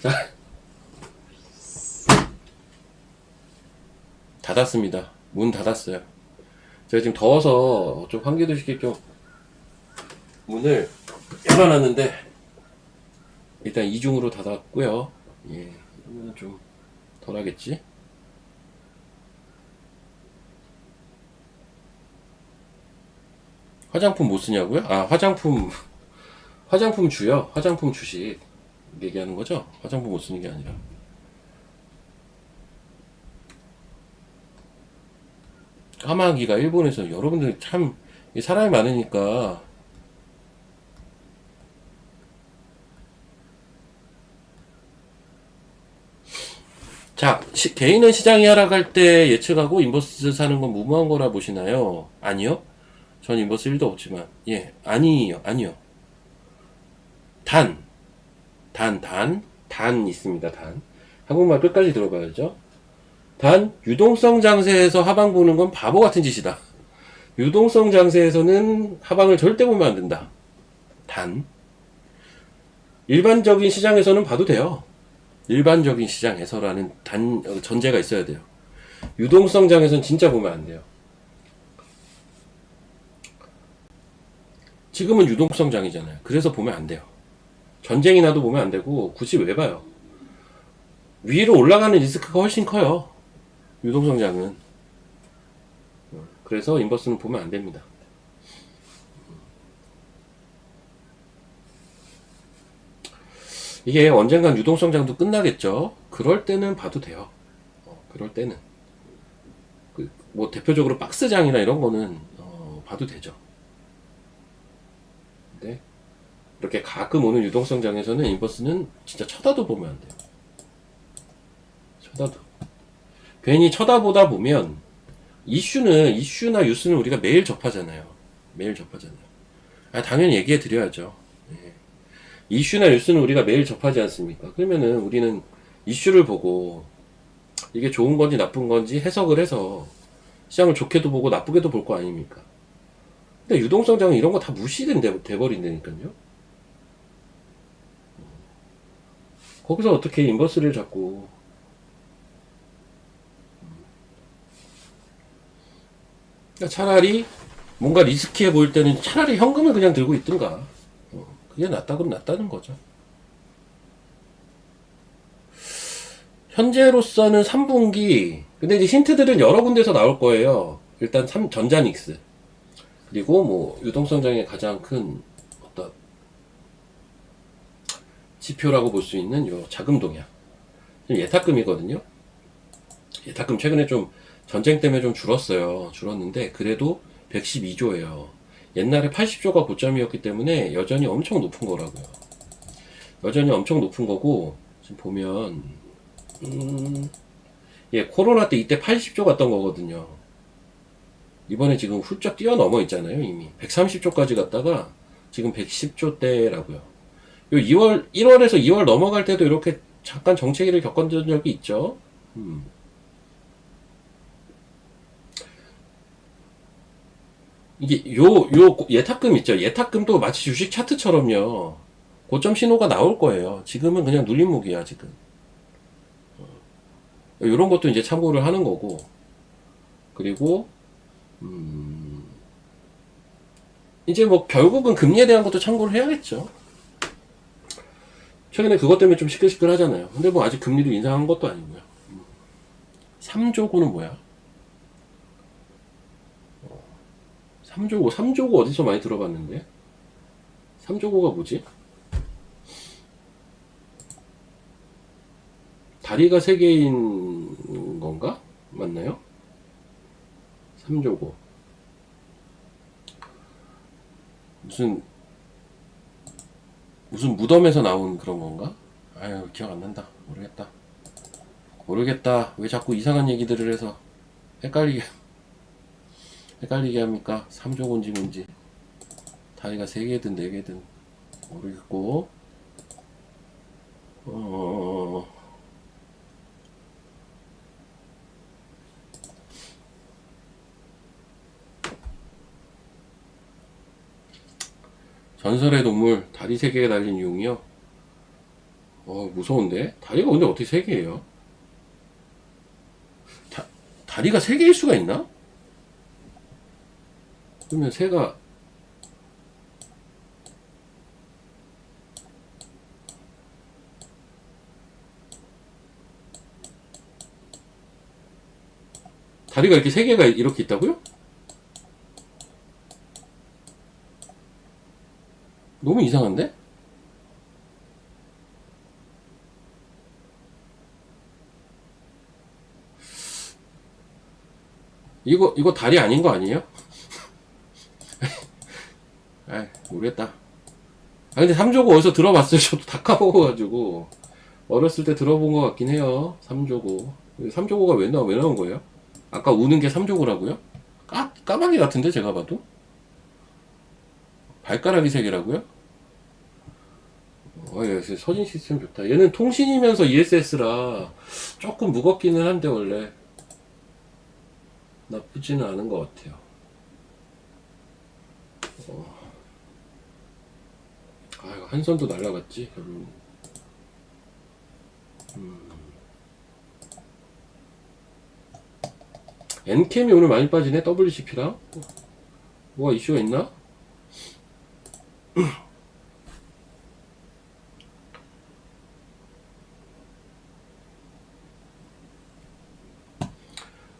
자, 닫았습니다. 문 닫았어요. 제가 지금 더워서 좀 환기도 시킬 문을 열어놨는데, 일단 이중으로 닫았고요. 예, 이러면 좀 덜하겠지? 화장품 뭐 쓰냐고요? 아, 화장품 주요? 화장품 주식 얘기하는 거죠? 화장품 못 쓰는 게 아니라. 까마귀가 일본에서 여러분들 참 사람이 많으니까. 자, 개인은 시장이 하락할 때 예측하고 인버스 사는 건 무모한 거라 보시나요? 아니요. 전 인버스 1도 없지만. 예, 아니요. 단, 단 있습니다, 단. 한국말 끝까지 들어봐야죠. 단, 유동성 장세에서 하방 보는 건 바보 같은 짓이다. 유동성 장세에서는 하방을 절대 보면 안 된다. 단, 일반적인 시장에서는 봐도 돼요. 일반적인 시장에서라는 전제가 있어야 돼요. 유동성 장에서는 진짜 보면 안 돼요. 지금은 유동성 장이잖아요. 그래서 보면 안 돼요. 전쟁이 나도 보면 안 되고, 굳이 왜 봐요? 위로 올라가는 리스크가 훨씬 커요. 유동성 장은. 그래서 인버스는 보면 안 됩니다. 이게 언젠간 유동성 장도 끝나겠죠. 그럴 때는 봐도 돼요. 그럴 때는 뭐 대표적으로 박스장이나 이런 거는 봐도 되죠. 근데 이렇게 가끔 오는 유동성 장에서는 인버스는 진짜 쳐다도 보면 안 돼요. 쳐다도. 괜히 쳐다보다 보면 이슈나 뉴스는 우리가 매일 접하잖아요. 매일 접하잖아요. 아, 당연히 얘기해 드려야죠. 예. 이슈나 뉴스는 우리가 매일 접하지 않습니까? 그러면은 우리는 이슈를 보고 이게 좋은 건지 나쁜 건지 해석을 해서 시장을 좋게도 보고 나쁘게도 볼 거 아닙니까? 근데 유동성 장은 이런 거 다 돼버린다니까요. 거기서 어떻게 인버스를 잡고. 그러니까 차라리 뭔가 리스키해 보일 때는 차라리 현금을 그냥 들고 있든가. 그게 낫다고는 낫다는 거죠. 현재로서는 3분기, 근데 이제 힌트들은 여러 군데서 나올 거예요. 일단 전자닉스. 그리고 뭐 유동성장의 가장 큰 어떤 지표라고 볼 수 있는 요 자금 동향. 예탁금이거든요. 예탁금 최근에 좀 전쟁 때문에 좀 줄었는데 그래도 112조예요. 옛날에 80조가 고점이었기 때문에 여전히 엄청 높은 거라고요. 여전히 엄청 높은 거고, 지금 보면 예, 코로나 때 이때 80조 갔던 거거든요. 이번에 지금 훌쩍 뛰어넘어 있잖아요. 이미 130조까지 갔다가 지금 110조대라고요. 요 1월에서 2월 넘어갈 때도 이렇게 잠깐 정체기를 겪었던 적이 있죠. 이게 요 예탁금 있죠. 예탁금도 마치 주식 차트처럼요. 고점 신호가 나올 거예요. 지금은 그냥 눌림목이야, 지금. 요런 것도 이제 참고를 하는 거고. 그리고 이제 뭐 결국은 금리에 대한 것도 참고를 해야겠죠. 최근에 그것 때문에 좀 시끌시끌 하잖아요. 근데 뭐 아직 금리도 인상한 것도 아니고요. 3조고는 뭐야? 3조고 어디서 많이 들어봤는데? 3조고가 뭐지? 다리가 3개인 건가? 맞나요? 3조고. 무슨 무덤에서 나온 그런 건가? 아유, 기억 안 난다. 모르겠다. 왜 자꾸 이상한 얘기들을 해서 헷갈리게 합니까? 3조고인지 뭔지. 다리가 3개든 4개든 모르겠고. 전설의 동물, 다리 3개가 달린 용이요? 무서운데? 다리가 근데 어떻게 3개예요? 다리가 3개일 수가 있나? 그러면 새가 다리가 이렇게 3개가 이렇게 있다고요? 너무 이상한데? 이거 달이 아닌 거 아니에요? 아, 모르겠다. 아, 근데 3조고 어디서 들어봤어요? 저도 다 까먹어가지고. 어렸을 때 들어본 것 같긴 해요. 3조고. 3조고가 왜 나온 거예요? 아까 우는 게 3조고라고요? 까마귀 같은데, 제가 봐도? 발가락이 3개라고요? 예, 서진 시스템 좋다. 얘는 통신이면서 ESS라 조금 무겁기는 한데, 원래. 나쁘지는 않은 것 같아요. 아, 이거 한 선도 날라갔지, 결국. 엔캠이 오늘 많이 빠지네, WCP랑. 뭐가 이슈가 있나?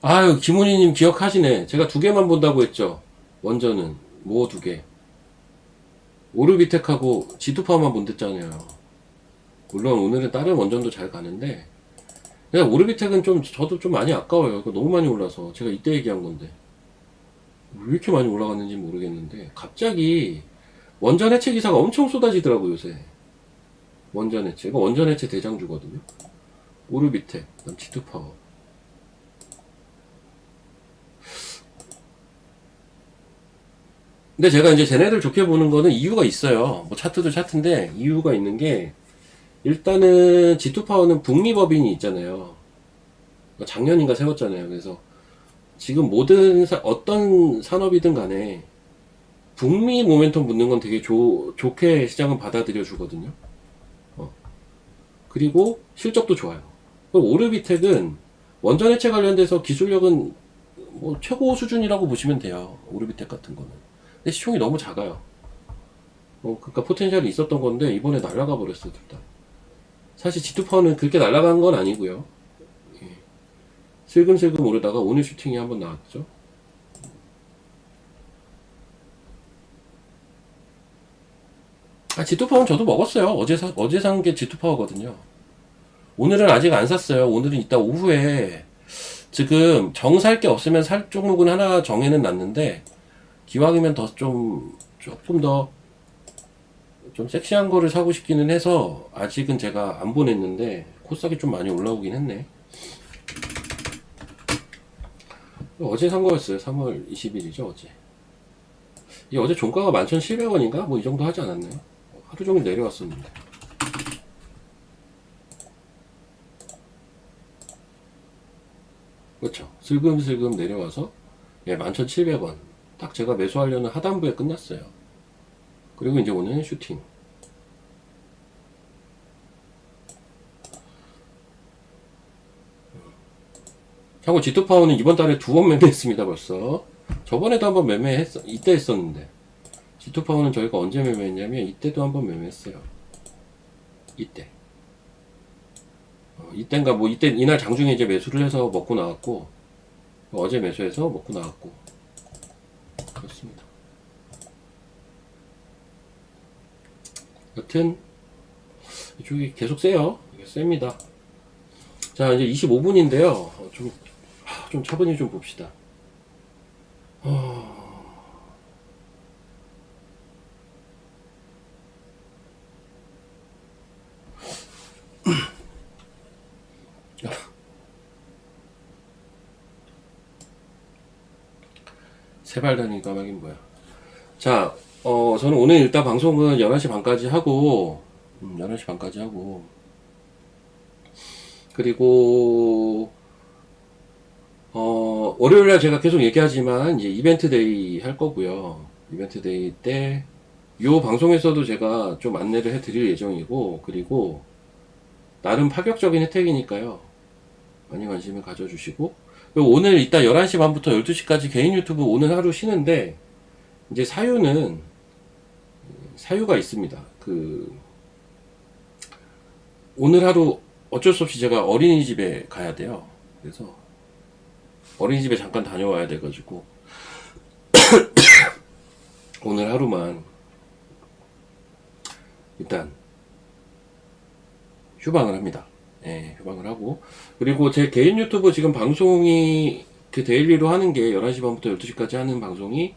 아유, 김훈희님 기억하시네. 제가 2개만 본다고 했죠. 원전은. 뭐 2개. 오르비텍하고 G2파워만 본댔잖아요. 물론 오늘은 다른 원전도 잘 가는데, 그냥 오르비텍은 저도 좀 많이 아까워요. 그거 너무 많이 올라서. 제가 이때 얘기한 건데. 왜 이렇게 많이 올라갔는지 모르겠는데, 갑자기 원전 해체 기사가 엄청 쏟아지더라고요, 요새. 원전 해체. 이거 원전 해체 대장주거든요. 오르비텍, 그다음 G2파워. 근데 제가 이제 쟤네들 좋게 보는 거는 이유가 있어요. 뭐 차트도 차트인데 이유가 있는 게, 일단은 G2파워는 북미 법인이 있잖아요. 작년인가 세웠잖아요. 그래서 지금 어떤 산업이든 간에 북미 모멘텀 붙는 건 되게 좋게 시장은 받아들여 주거든요. 그리고 실적도 좋아요. 오르비텍은 원전 해체 관련돼서 기술력은 뭐 최고 수준이라고 보시면 돼요. 오르비텍 같은 거는. 근데 시총이 너무 작아요. 그러니까 포텐셜이 있었던 건데 이번에 날아가 버렸어요, 둘 다. 사실 G2파워는 그렇게 날아간 건 아니고요. 예. 슬금슬금 오르다가 오늘 슈팅이 한번 나왔죠. 아, G2파워는 저도 먹었어요. 어제 산 게 G2파워거든요. 오늘은 아직 안 샀어요. 오늘은 이따 오후에, 지금 정 살 게 없으면 살 종목은 하나 정해는 놨는데, 기왕이면 조금 더 좀 섹시한 거를 사고 싶기는 해서 아직은 제가 안 보냈는데, 코스닥이 좀 많이 올라오긴 했네. 어제 산 거였어요. 3월 20일이죠, 어제. 이 어제 종가가 11,700원인가? 뭐 이 정도 하지 않았나요? 하루 종일 내려왔었는데. 그렇죠. 슬금슬금 내려와서, 예, 11,700원. 딱 제가 매수하려는 하단부에 끝났어요. 그리고 이제 오늘 슈팅. 참고 G2파워는 이번 달에 2번 매매했습니다, 벌써. 저번에도 한번 이때 했었는데. G2파워는 저희가 언제 매매했냐면, 이때도 한번 매매했어요. 이때. 이땐가 뭐, 이날 장중에 이제 매수를 해서 먹고 나왔고, 어제 매수해서 먹고 나왔고. 그렇습니다. 여튼, 이쪽이 계속 세요. 이게 셉니다. 자, 이제 25분인데요. 좀 차분히 좀 봅시다. 세발 다닌 까마귀는 뭐야. 자, 저는 오늘 일단 방송은 11시 반까지 하고, 11시 반까지 하고, 그리고, 월요일날 제가 계속 얘기하지만, 이제 이벤트 데이 할 거고요. 이벤트 데이 때, 요 방송에서도 제가 좀 안내를 해 드릴 예정이고, 그리고, 나름 파격적인 혜택이니까요. 많이 관심을 가져주시고, 그리고 오늘 이따 11시 반부터 12시까지 개인 유튜브 오늘 하루 쉬는데, 이제 사유가 있습니다. 오늘 하루 어쩔 수 없이 제가 어린이집에 가야 돼요. 그래서 어린이집에 잠깐 다녀와야 돼가지고 오늘 하루만 일단 휴방을 합니다. 예, 휴방을 하고. 그리고 제 개인 유튜브 지금 방송이 그 데일리로 하는 게 11시 반부터 12시까지 하는 방송이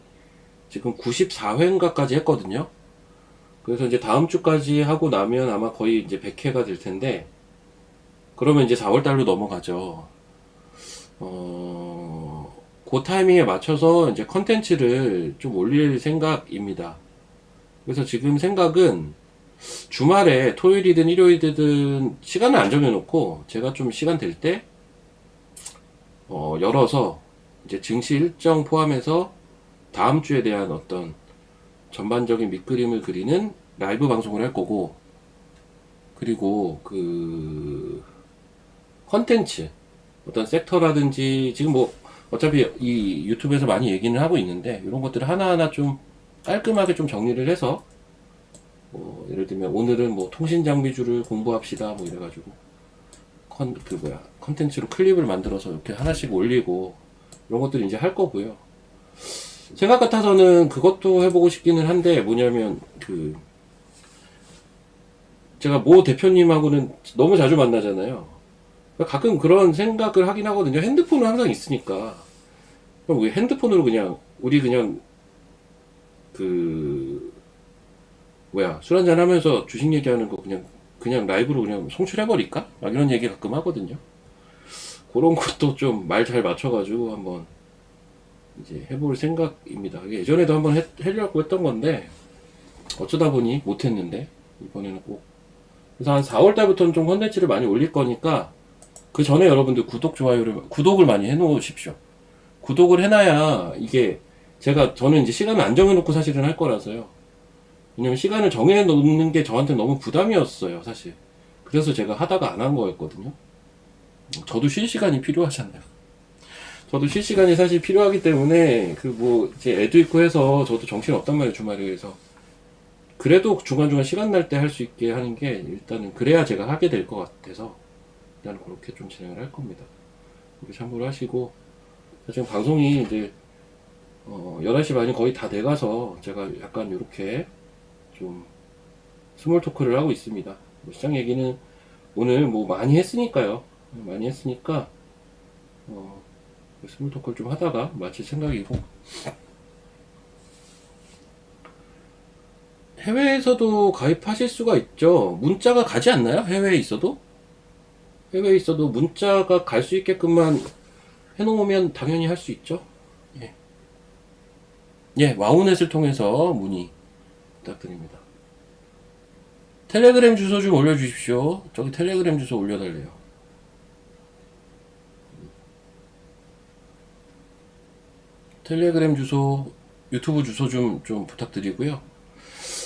지금 94회인가까지 했거든요. 그래서 이제 다음 주까지 하고 나면 아마 거의 이제 100회가 될 텐데, 그러면 이제 4월달로 넘어가죠. 그 타이밍에 맞춰서 이제 컨텐츠를 좀 올릴 생각입니다. 그래서 지금 생각은 주말에 토요일이든 일요일이든 시간을 안 정해놓고 제가 좀 시간 될 때 열어서 이제 증시 일정 포함해서 다음 주에 대한 어떤 전반적인 밑그림을 그리는 라이브 방송을 할 거고, 그리고 그 컨텐츠 어떤 섹터라든지 지금 뭐 어차피 이 유튜브에서 많이 얘기는 하고 있는데 이런 것들을 하나하나 좀 깔끔하게 좀 정리를 해서 뭐 예를 들면 오늘은 뭐 통신 장비주를 공부합시다 뭐 이래가지고 컨텐츠로 클립을 만들어서 이렇게 하나씩 올리고 이런 것들을 이제 할 거고요. 생각 같아서는 그것도 해보고 싶기는 한데 뭐냐면 그 제가 모 대표님하고는 너무 자주 만나잖아요. 가끔 그런 생각을 하긴 하거든요. 핸드폰은 항상 있으니까 그럼 우리 핸드폰으로 그냥 우리 그냥 그 술 한잔 하면서 주식 얘기하는 거 그냥 라이브로 그냥 송출해버릴까? 막 이런 얘기 가끔 하거든요. 그런 것도 좀 말 잘 맞춰가지고 한번 이제 해볼 생각입니다. 예전에도 한번 하려고 했던 건데 어쩌다 보니 못했는데 이번에는 꼭. 그래서 한 4월 달부터는 좀 컨텐츠를 많이 올릴 거니까 그 전에 여러분들 구독을 많이 해놓으십시오. 구독을 해놔야 이게 저는 이제 시간을 안 정해놓고 사실은 할 거라서요. 왜냐면 시간을 정해놓는 게 저한테 너무 부담이었어요, 사실. 그래서 제가 하다가 안 한 거였거든요. 저도 쉴 시간이 필요하잖아요. 저도 쉴 시간이 사실 필요하기 때문에 이제 애도 있고 해서 저도 정신 없단 말이에요, 주말에. 그래서 그래도 중간중간 시간 날 때 할 수 있게 하는 게 일단은 그래야 제가 하게 될 것 같아서 일단 그렇게 좀 진행을 할 겁니다. 참고를 하시고, 지금 방송이 이제 11시 반이 거의 다 돼가서 제가 약간 이렇게 좀 스몰 토크를 하고 있습니다. 시장 얘기는 오늘 뭐 많이 했으니까요. 많이 했으니까 스몰 토크를 좀 하다가 마칠 생각이고, 해외에서도 가입하실 수가 있죠. 문자가 가지 않나요? 해외에 있어도 문자가 갈 수 있게끔만 해놓으면 당연히 할 수 있죠. 예, 와우넷을 통해서 문의 부탁드립니다. 텔레그램 주소 좀 올려주십시오. 저기 텔레그램 주소 올려달래요. 텔레그램 주소, 유튜브 주소 좀 부탁드리고요.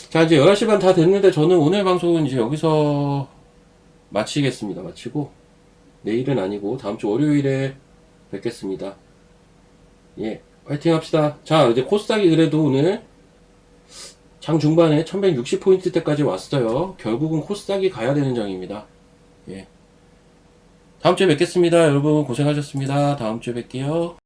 자, 이제 11시 반 다 됐는데 저는 오늘 방송은 이제 여기서 마치겠습니다. 마치고 내일은 아니고 다음 주 월요일에 뵙겠습니다. 예, 화이팅 합시다. 자, 이제 코스닥이 그래도 오늘 장 중반에 1160포인트대까지 왔어요. 결국은 코스닥이 가야 되는 장입니다. 예. 다음 주에 뵙겠습니다. 여러분 고생하셨습니다. 다음 주에 뵐게요.